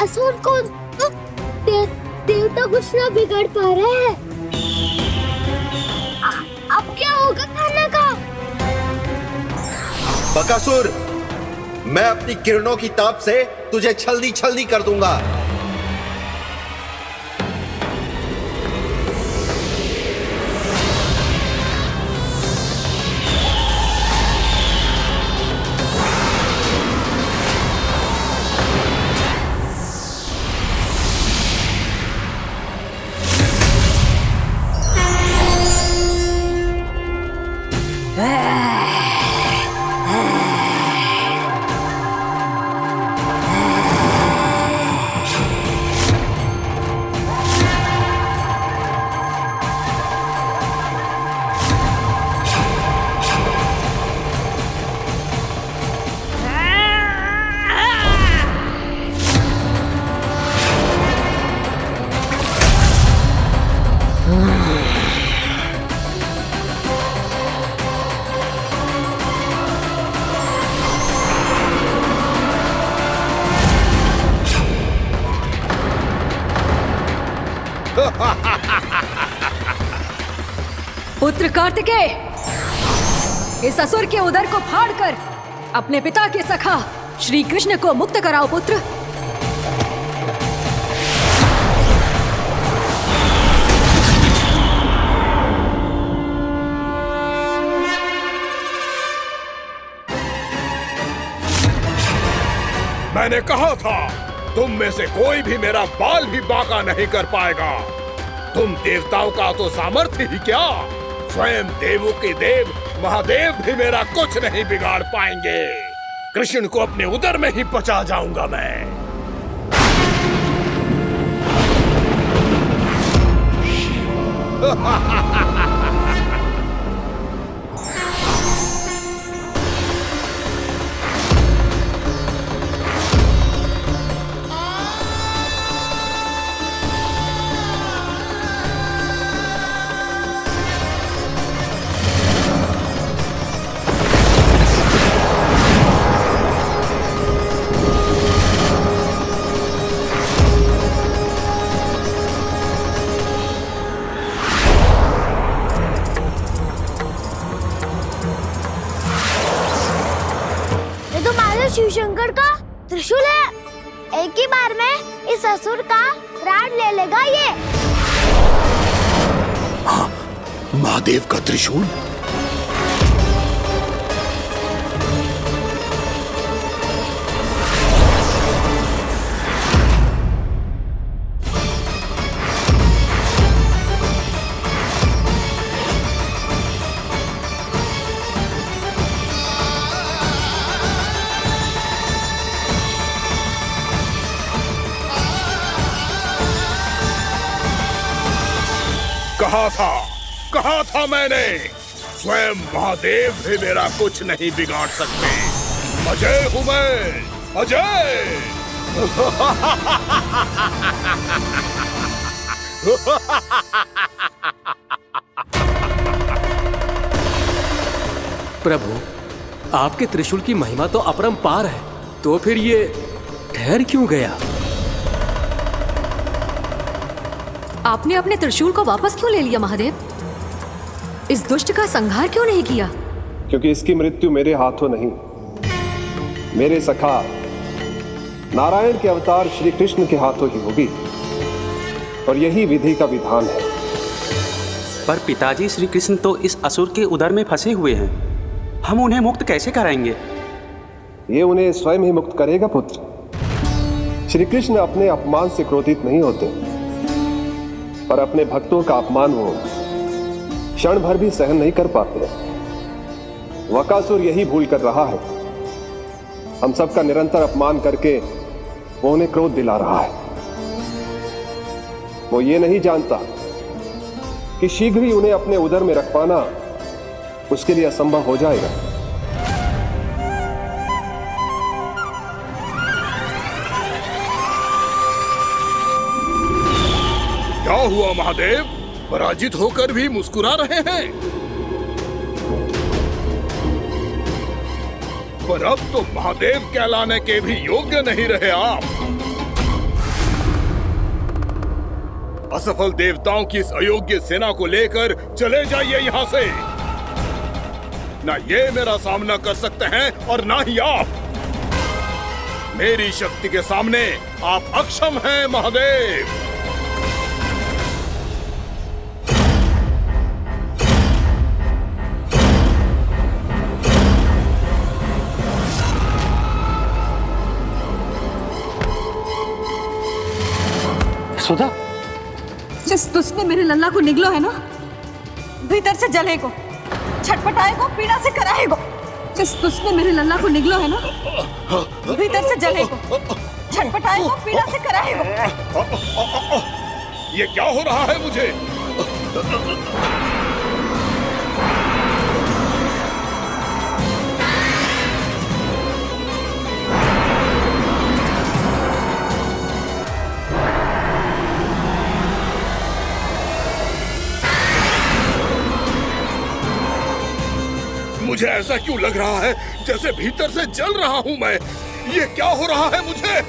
असुर को देवता कुछ ना बिगाड़ पा रहे हैं। अब क्या होगा खाने का? बकासुर, मैं अपनी किरणों की ताप से तुझे छलनी छलनी कर दूंगा। पुत्र कार्तिकेय, इस असुर के उदर को फाड़कर अपने पिता के सखा श्री कृष्ण को मुक्त कराओ पुत्र। मैंने कहा था, तुम में से कोई भी मेरा बाल भी बांका नहीं कर पाएगा। तुम देवताओं का तो सामर्थ्य ही क्या, स्वयं देवों के देव महादेव भी मेरा कुछ नहीं बिगाड़ पाएंगे। कृष्ण को अपने उदर में ही पचा जाऊंगा मैं। शिव शंकर का त्रिशूल है। एक ही बार में इस असुर का प्राण ले लेगा ये। हाँ, महादेव का त्रिशूल। कहा था मैंने, स्वयं महादेव भी मेरा कुछ नहीं बिगाड़ सकते। अजय हूं मैं, अजय। प्रभु, आपके त्रिशूल की महिमा तो अपरंपार है, तो फिर ये ठहर क्यों गया? आपने अपने त्रिशूल को वापस क्यों ले लिया महादेव? इस दुष्ट का संहार क्यों नहीं किया? क्योंकि इसकी मृत्यु मेरे हाथों नहीं, मेरे सखा नारायण के अवतार श्री कृष्ण के हाथों ही होगी, और यही विधि का विधान है। पर पिताजी, श्री कृष्ण तो इस असुर के उदर में फंसे हुए हैं, हम उन्हें मुक्त कैसे कराएंगे? ये उन्हें स्वयं ही मुक्त करेगा पुत्र। श्री कृष्ण अपने अपमान से क्रोधित नहीं होते, पर अपने भक्तों का अपमान वो क्षण भर भी सहन नहीं कर पाते। वकासुर यही भूल कर रहा है, हम सबका निरंतर अपमान करके वो उन्हें क्रोध दिला रहा है। वो ये नहीं जानता कि शीघ्र ही उन्हें अपने उदर में रख पाना उसके लिए असंभव हो जाएगा। क्या हुआ महादेव, पराजित होकर भी मुस्कुरा रहे हैं? पर अब तो महादेव कहलाने के भी योग्य नहीं रहे आप। असफल देवताओं की इस अयोग्य सेना को लेकर चले जाइए यहां से। ना ये मेरा सामना कर सकते हैं और ना ही आप। मेरी शक्ति के सामने आप अक्षम हैं महादेव। सुधा, जिस दुष्ट ने मेरे लल्ला को निगलो है ना, भीतर से जलेगो, छटपटाएगो, पीड़ा से कराएगो। जिस दुष्ट ने मेरे लल्ला को निगलो है ना, भीतर से जलेगो, छटपटाएगो, पीड़ा से कराएगो। ये क्या हो रहा है मुझे? मुझे ऐसा क्यों लग रहा है जैसे भीतर से जल रहा हूं मैं? ये क्या हो रहा है मुझे?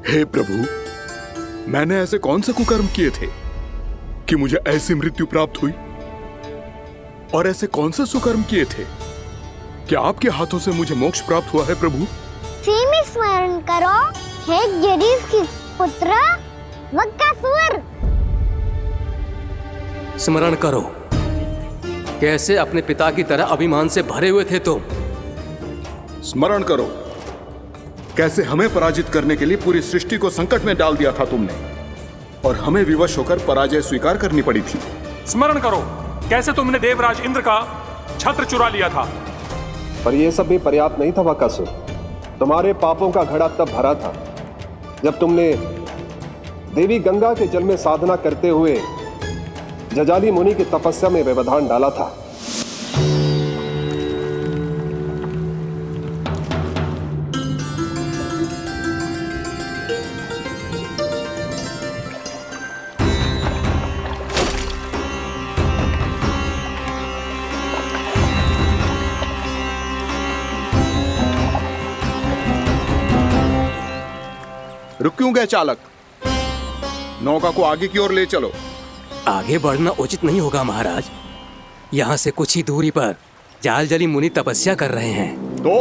हे प्रभु, मैंने ऐसे कौन से कुकर्म किए थे कि मुझे ऐसी मृत्यु प्राप्त हुई? और ऐसे कौन से सुकर्म किए थे कि आपके हाथों से मुझे मोक्ष प्राप्त हुआ है प्रभु? में स्मरण करो, हे जरीफ की पुत्र वक्कासुर। स्मरण करो, कैसे अपने पिता की तरह अभिमान से भरे हुए थे तुम। स्मरण करो, कैसे हमें पराजित करने के लिए पूरी सृष्टि को संकट में डाल दिया था तुमने, और हमें विवश होकर पराजय स्वीकार करनी पड़ी थी। स्मरण करो, कैसे तुमने देवराज इंद्र का छत्र चुरा लिया था। पर यह सब भी पर्याप्त नहीं था वक्कासुर। तुम्हारे पापों का घड़ा तब भरा था जब तुमने देवी गंगा के जल में साधना करते हुए जजाली मुनि की तपस्या में व्यवधान डाला था। रुक क्यों गए चालक? नौका को आगे की ओर ले चलो। आगे बढ़ना उचित नहीं होगा महाराज। यहाँ से कुछ ही दूरी पर जालजली मुनि तपस्या कर रहे हैं। तो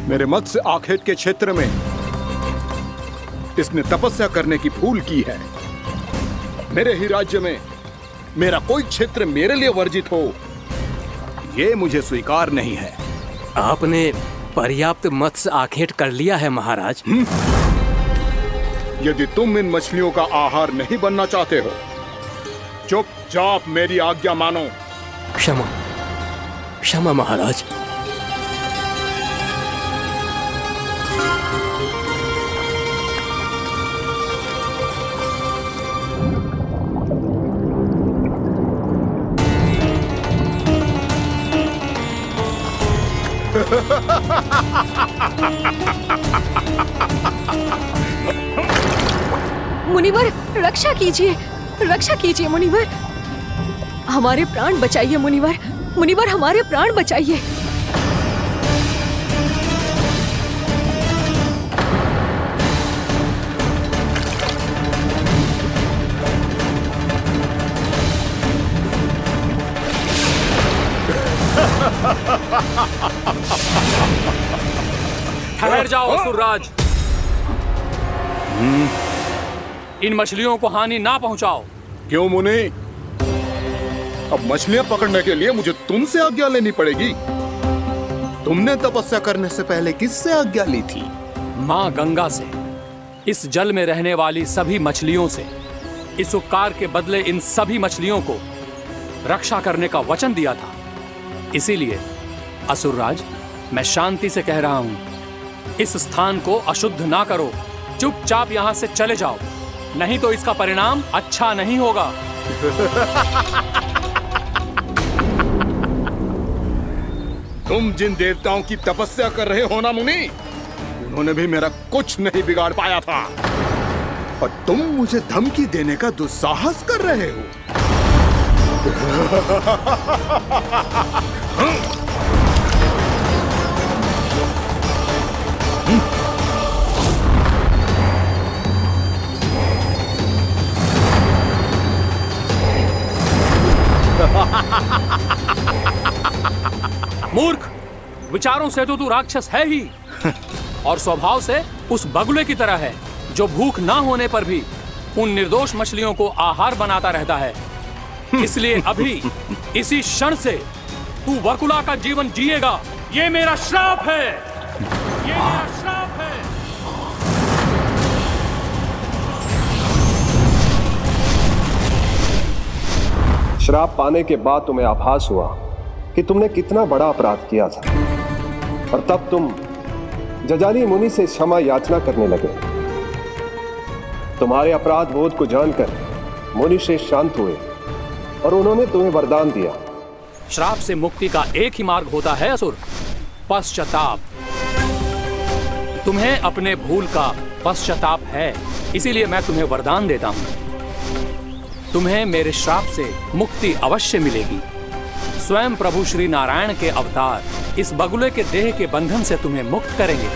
मेरे मत्स्य आखेट के क्षेत्र में इसने तपस्या करने की भूल की है। मेरे ही राज्य में मेरा कोई क्षेत्र मेरे लिए वर्जित हो, यह मुझे स्वीकार नहीं है। आपने पर्याप्त मत्स्य आखेट कर लिया है महाराज। यदि तुम इन मछलियों का आहार नहीं बनना चाहते हो, चुपचाप मेरी आज्ञा मानो। क्षमा, क्षमा महाराज। मुनिवर, रक्षा कीजिए, रक्षा कीजिए मुनिवर, हमारे प्राण बचाइए मुनिवर, मुनिवर हमारे प्राण बचाइए। ठहर जाओ असुरराज, इन मछलियों को हानि ना पहुंचाओ। क्यों मुनि? अब मछलियां पकड़ने के लिए मुझे तुमसे आज्ञा लेनी पड़ेगी। तुमने तपस्या करने से पहले किससे आज्ञा ली थी? माँ गंगा से, इस जल में रहने वाली सभी मछलियों से। इस उपकार के बदले इन सभी मछलियों को रक्षा करने का वचन दिया था। इसीलिए असुरराज, मैं शांति से कह रहा हूँ, इस स्थान को अशुद्ध ना करो। चुपचाप यहाँ से चले जाओ, नहीं तो इसका परिणाम अच्छा नहीं होगा। तुम जिन देवताओं की तपस्या कर रहे हो ना मुनि, उन्होंने भी मेरा कुछ नहीं बिगाड़ पाया था, और तुम मुझे धमकी देने का दुस्साहस कर रहे हो। मूर्ख, विचारों से तो तू राक्षस है ही, और स्वभाव से उस बगुले की तरह है जो भूख ना होने पर भी उन निर्दोष मछलियों को आहार बनाता रहता है। इसलिए अभी इसी क्षण से तू वकुला का जीवन जिएगा। ये मेरा श्राप है, ये मेरा श्राप है। श्राप पाने के बाद तुम्हें आभास हुआ कि तुमने कितना बड़ा अपराध किया था, और तब तुम जजाली मुनि से क्षमा याचना करने लगे। तुम्हारे अपराध बोध को जानकर मुनि से शांत हुए और उन्होंने तुम्हें वरदान दिया। श्राप से मुक्ति का एक ही मार्ग होता है असुर, पश्चाताप। तुम्हें अपने भूल का पश्चाताप है, इसीलिए मैं तुम्हें वरदान देता हूं। तुम्हें मेरे श्राप से मुक्ति अवश्य मिलेगी। स्वयं प्रभु श्री नारायण के अवतार इस बगुले के देह के बंधन से तुम्हें मुक्त करेंगे।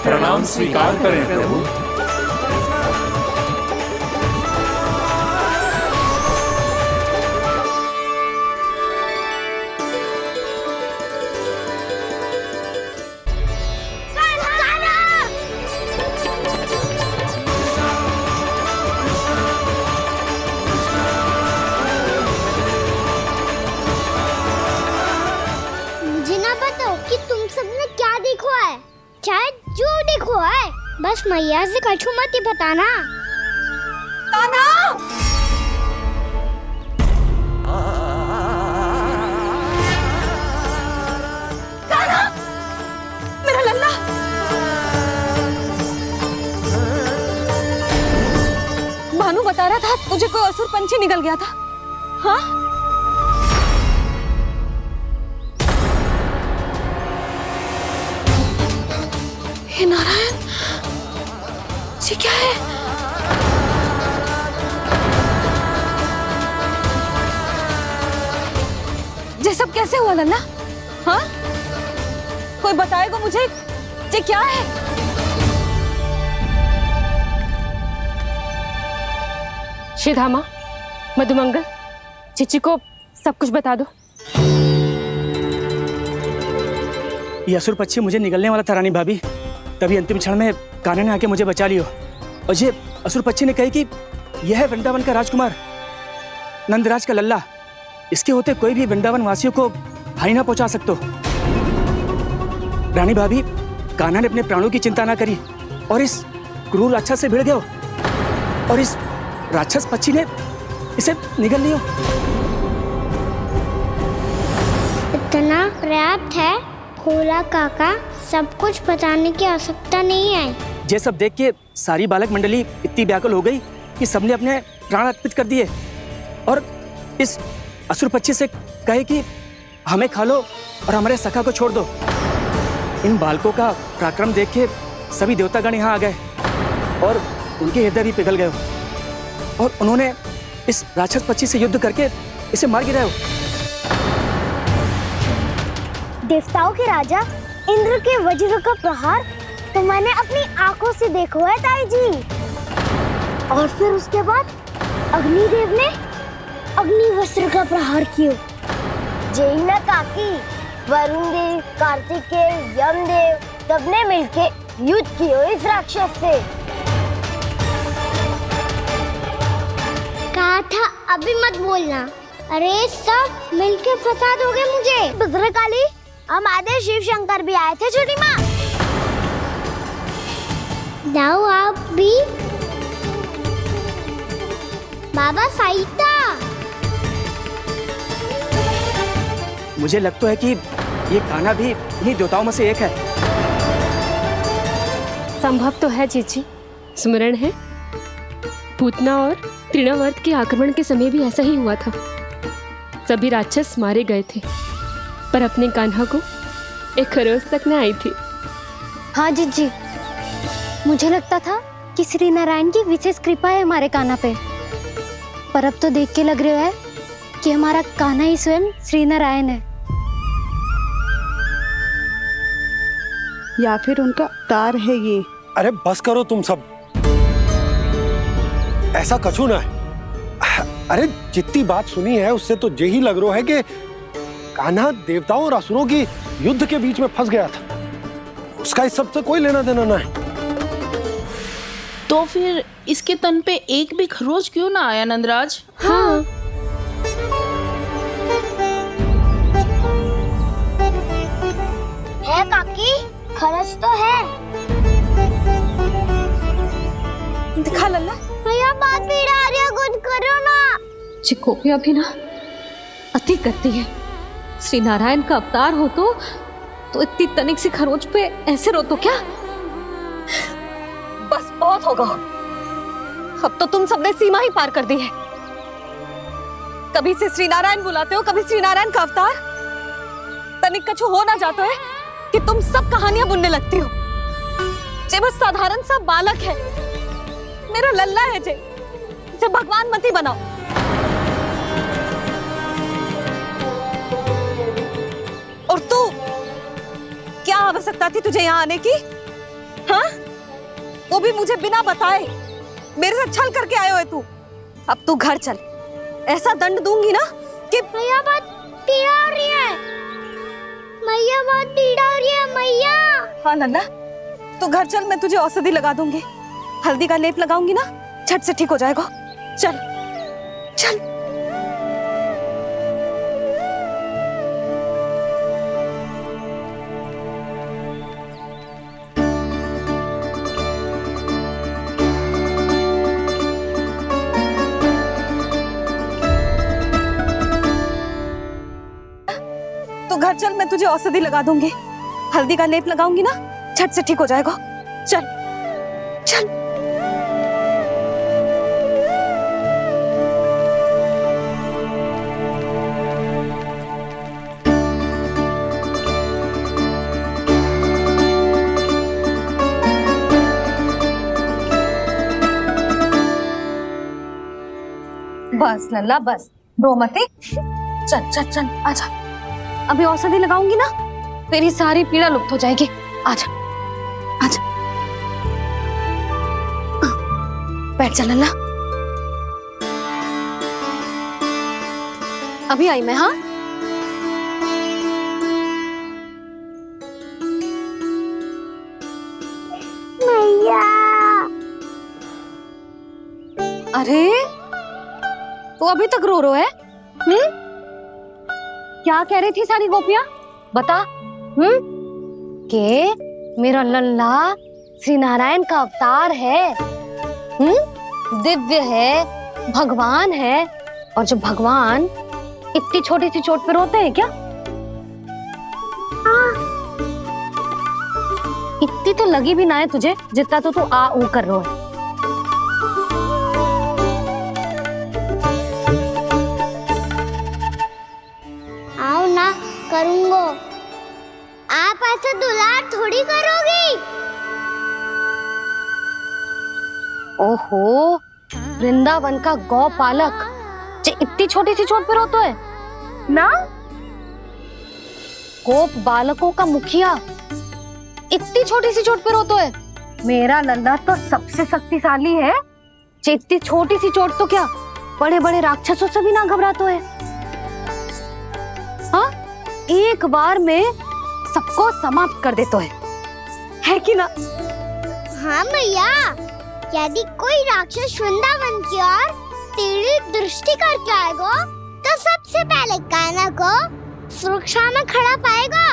प्रणाम स्वीकार करें प्रभु। मुझे ना बताओ कि तुम सबने क्या देखा है, चाहे जो देखो है, बस मैया से कछु मत ही बताना। कान्हा! कान्हा! मेरा लल्ला! भानु बता रहा था तुझे कोई असुर पंछी निकल गया था। हाँ? हे नारायण, ये क्या है? ये सब कैसे हुआ लल्ला? हाँ? कोई बताएगा मुझे ये क्या है? श्रीधामा, मधुमंगल, चिची को सब कुछ बता दो। ये असुर पक्षी मुझे निगलने वाला था रानी भाभी, तभी अंतिम क्षण में कान्हा ने आके मुझे बचा लियो। और ये असुर पक्षी ने कही कि यह है वृंदावन का राजकुमार, नंदराज का लल्ला। इसके होते कोई भी वृंदावन वासियों को हानि ना पहुंचा सकते। रानी भाभी, कान्हा ने अपने प्राणों की चिंता ना करी और इस क्रूर राक्षस से भिड़ गयो और इस राक्षस पक्षी ने इसे निगल लियो। इतना पर्याप्त है भोला काका, सब कुछ बताने की आवश्यकता नहीं है। ये सब देख के सारी बालक मंडली इतनी व्याकुल हो गई कि सबने अपने प्राण अर्पित कर दिए और इस असुर पक्षी से कहे कि हमें खा लो और हमारे सखा को छोड़ दो। इन बालकों का पराक्रम देख के सभी देवतागण यहाँ आ गए और उनके हृदय भी पिघल गए और उन्होंने इस राक्षस पक्षी से युद्ध करके इसे मार गिराया। देवताओं के राजा इंद्र के वज्र का प्रहार तो मैंने अपनी आंखों से देखा है ताई जी। और फिर उसके बाद अग्निदेव ने अग्निवस्त्र का प्रहार किया। जय ना काकी, वरुण देव, कार्तिकेय, यमदेव सबने मिलके युद्ध किया इस राक्षस से। कहा था अभी मत बोलना। अरे सब मिलके फंसा दोगे मुझे। भद्रकाली, हमारे शिव शंकर भी आए थे छोटी माँ। जाओ आप भी। बाबा साईता, मुझे लगता है कि ये कान्हा भी इन्हीं देवताओं में से एक है। संभव तो है चीची, स्मरण है पूतना और तृणावर्त के आक्रमण के समय भी ऐसा ही हुआ था। सभी राक्षस मारे गए थे पर अपने कान्हा को एक खरोच तक न आई थी। हाँ जीजी, मुझे लगता था कि श्री नारायण की विशेष कृपा है हमारे कान्हा पे, पर अब तो देख के लग रहा है कि हमारा कान्हा ही स्वयं श्री नारायण है। या फिर उनका अवतार है ये। अरे बस करो तुम सब, ऐसा कछु ना है। अरे जितनी बात सुनी है उससे तो यही लग रहा है कि कान्हा देवताओं और असुरों की युद्ध के बीच में फंस गया था। उसका इस सब से कोई लेना देना ना है। तो फिर इसके तन पे एक भी खरोच क्यों ना आया नंदराज? हाँ। है काकी, खरच तो है। दिखा लल्ला। भैया बात पीड़ा आ रही है, कुछ करो ना। चिकोपिया भी ना अति करती है। श्री नारायण का अवतार हो तो इतनी तनिक सी खरोच पे ऐसे रो तो क्या? बस बहुत होगा। अब तो तुम सबने सीमा ही पार कर दी है। कभी से श्री नारायण बुलाते हो, कभी श्री नारायण का अवतार। तनिक कछु हो ना जाता है कि तुम सब कहानियां बुनने लगती हो। जे बस साधारण सा बालक है, मेरा लल्ला है जे, इसे भगवान मती बनाओ। और तू, क्या आवश्यकता थी तुझे यहाँ आने की? हाँ, वो भी मुझे बिना बताए। मेरे साथ छल करके आयो है तू। अब तू घर चल, ऐसा दंड दूंगी ना कि मैया बहुत पीड़ा हो रही है। मैया बहुत पीड़ा हो रही है मैया। हाँ नन्ना, तू घर चल, मैं तुझे औषधि लगा दूंगी। हल्दी का लेप लगाऊंगी ना, झट से ठीक हो जाएगा। चल चल। तू घर चल, मैं तुझे औषधि लगा दूंगी। हल्दी का लेप लगाऊंगी ना, झट से ठीक हो जाएगा। चल चल। बस लल्ला बस, रो मत। चल चल चल, आजा। अभी औषधि लगाऊंगी ना, तेरी सारी पीड़ा लुप्त हो जाएगी। आजा आजा, बैठ जा लल्ला। अभी आई मैं। हाँ, मैया। अरे तू अभी तक रो है? क्या कह रही थी सारी गोपियां? बता। के मेरा लल्ला श्री नारायण का अवतार है, दिव्य है, भगवान है। और जब भगवान इतनी छोटी सी चोट पे रोते हैं क्या? इतनी तो लगी भी ना है तुझे, जितना तो तू आ ऊ कर रहा है। आओ ना, करूंगो। आप ऐसा दुलार थोड़ी करोगी। ओहो, वृंदावन का गौ पालक जो इतनी छोटी सी चोट पे रोता है ना? गोप बालकों का मुखिया इतनी छोटी सी चोट पे रोता है? मेरा लल्ला तो सबसे शक्तिशाली है। इतनी छोटी सी चोट तो क्या बड़े बड़े राक्षसों से भी ना घबराता है। हाँ, एक बार में सबको समाप्त कर देता है कि ना? हाँ मैया, यदि कोई राक्षस वृंदावन की ओर टेढ़ी दृष्टि करके आएगा, तो सबसे पहले कान्हा को सुरक्षा में खड़ा पाएगा।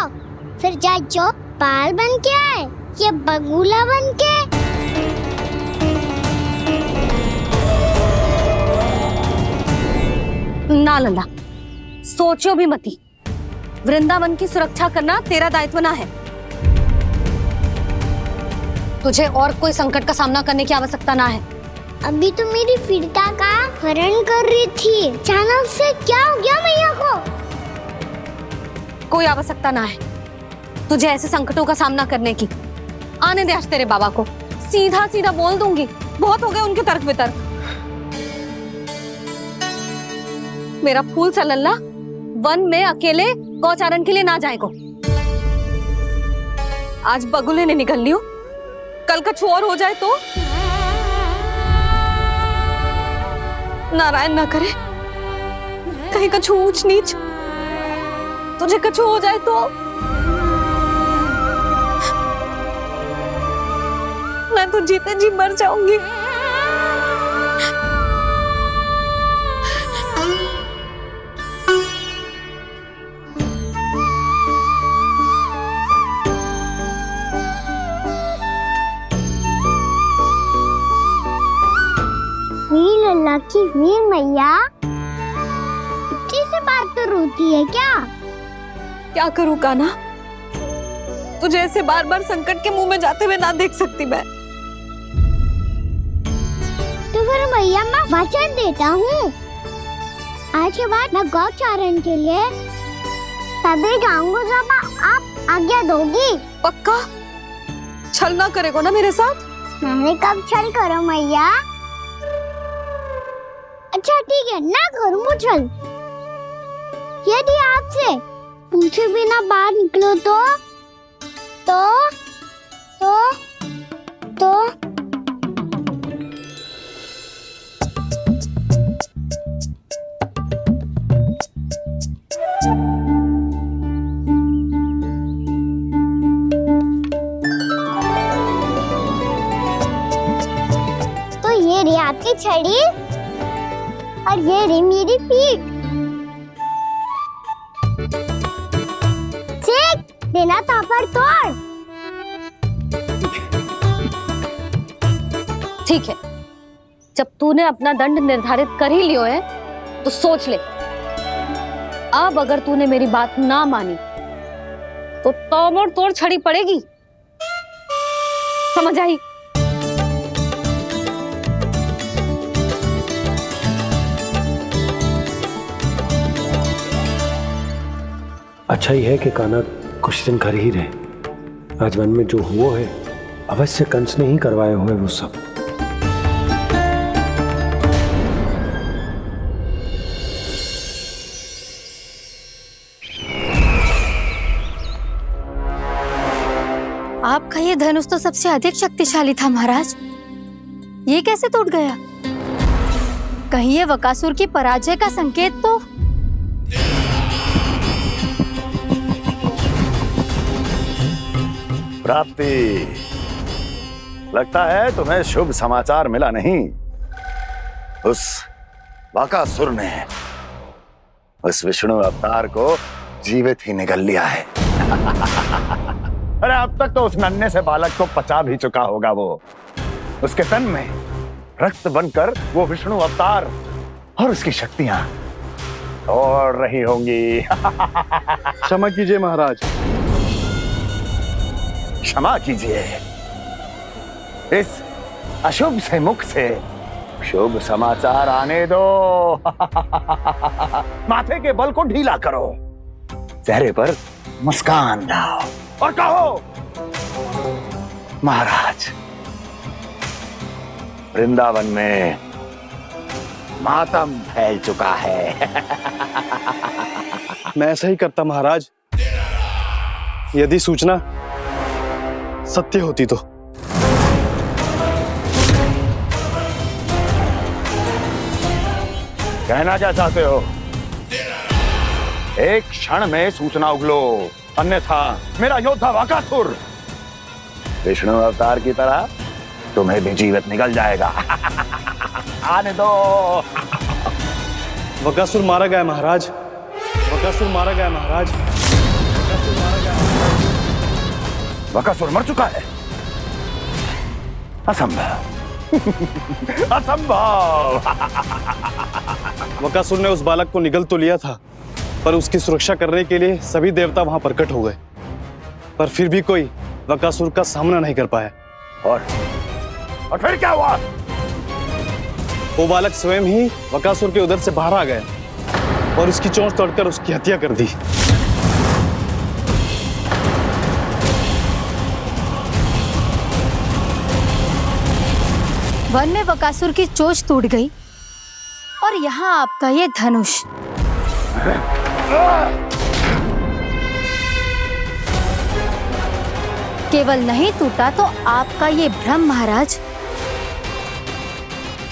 फिर चाहे जो पाल बन के आए या बगुला बन के। ना लल्ला, सोचो भी मती। वृंदावन की सुरक्षा करना तेरा दायित्व ना है। तुझे और कोई संकट का सामना करने की आवश्यकता ना है। अभी तो मेरी पीड़िता का हरण कर रही थी, अचानक से क्या हो गया मैया को? कोई आवश्यकता ना है तुझे ऐसे संकटों का सामना करने की। आने दे आज तेरे बाबा को, सीधा सीधा बोल दूंगी। बहुत हो गए उनके तर्क वितर्क। मेरा फूल सा लल्ला वन में अकेले गौचारण के लिए ना जाएगो। आज बगुले ने निकल लियो, कल कछु और हो जाए तो? नारायण ना करे, कहीं कछु ऊंच नीच तुझे कछु हो जाए तो? मैं तो जीते जी मर जाऊंगी। लल्ला की वीर मैया इतनी सी बात तो रोती है क्या? क्या करूं कान्हा, तुझे ऐसे बार बार संकट के मुंह में जाते हुए ना देख सकती मैं। तो फिर मैया मैं वचन देता हूँ, आज के बाद मैं गौचारण के लिए तभी जाऊंगा जब आप आज्ञा दोगी। पक्का छल ना करेगा ना मेरे साथ? मैंने कब छल करो मैया? अच्छा ठीक है, ना करूँ छल। यदि आपसे पूछे बिना बाहर निकलो तो ये रही आपकी छड़ी और ये रही मेरी पीठ। चेक देना था पर तोड़। ठीक है, जब तूने अपना दंड निर्धारित कर ही लियो है तो सोच ले, अब अगर तूने मेरी बात ना मानी तो तोड़ तोड़ छड़ी पड़ेगी, समझ आई? अच्छा ही है कि कान्हा कुछ दिन घर ही रहे। आज वन में जो हुआ है अवश्य कंस ने ही करवाए हुए वो सब। आपका ये धनुष तो सबसे अधिक शक्तिशाली था महाराज, ये कैसे टूट गया? कहीं ये बकासुर की पराजय का संकेत तो? प्राप्ति, लगता है तुम्हें शुभ समाचार मिला नहीं। उस बकासुर ने उस विष्णु अवतार को जीवित ही निगल लिया है। अरे अब तक तो उस नन्हे से बालक को पचा भी चुका होगा वो। उसके तन में रक्त बनकर वो विष्णु अवतार और उसकी शक्तियां दौड़ रही होंगी। क्षमा कीजिए महाराज। क्षमा कीजिए, इस अशुभ से मुख से शुभ समाचार आने दो। माथे के बल को ढीला करो, चेहरे पर मुस्कान लाओ और कहो, महाराज, वृंदावन में मातम फैल चुका है। मैं ऐसा ही करता महाराज, यदि सूचना सत्य होती तो। कहना क्या चाहते हो? एक क्षण में सूचना उगलो, अन्यथा मेरा योद्धा बकासुर विष्णु अवतार की तरह तुम्हें भी जीवित निकल जाएगा। आने दो। बकासुर मारा गया महाराज, बकासुर मारा गया महाराज, बकासुर मारा गया। बकासुर मर चुका है? असंभव। असंभव। बकासुर ने उस बालक को निगल तो लिया था, पर उसकी सुरक्षा करने के लिए सभी देवता वहां प्रकट हो गए, पर फिर भी कोई बकासुर का सामना नहीं कर पाया। और फिर क्या हुआ? वो बालक स्वयं ही बकासुर के उदर से बाहर आ गया और उसकी चोंच तोड़कर उसकी हत्या कर दी। वन में बकासुर की चोंच टूट गई और यहाँ आपका ये धनुष। केवल नहीं टूटा तो आपका ये भ्रम महाराज।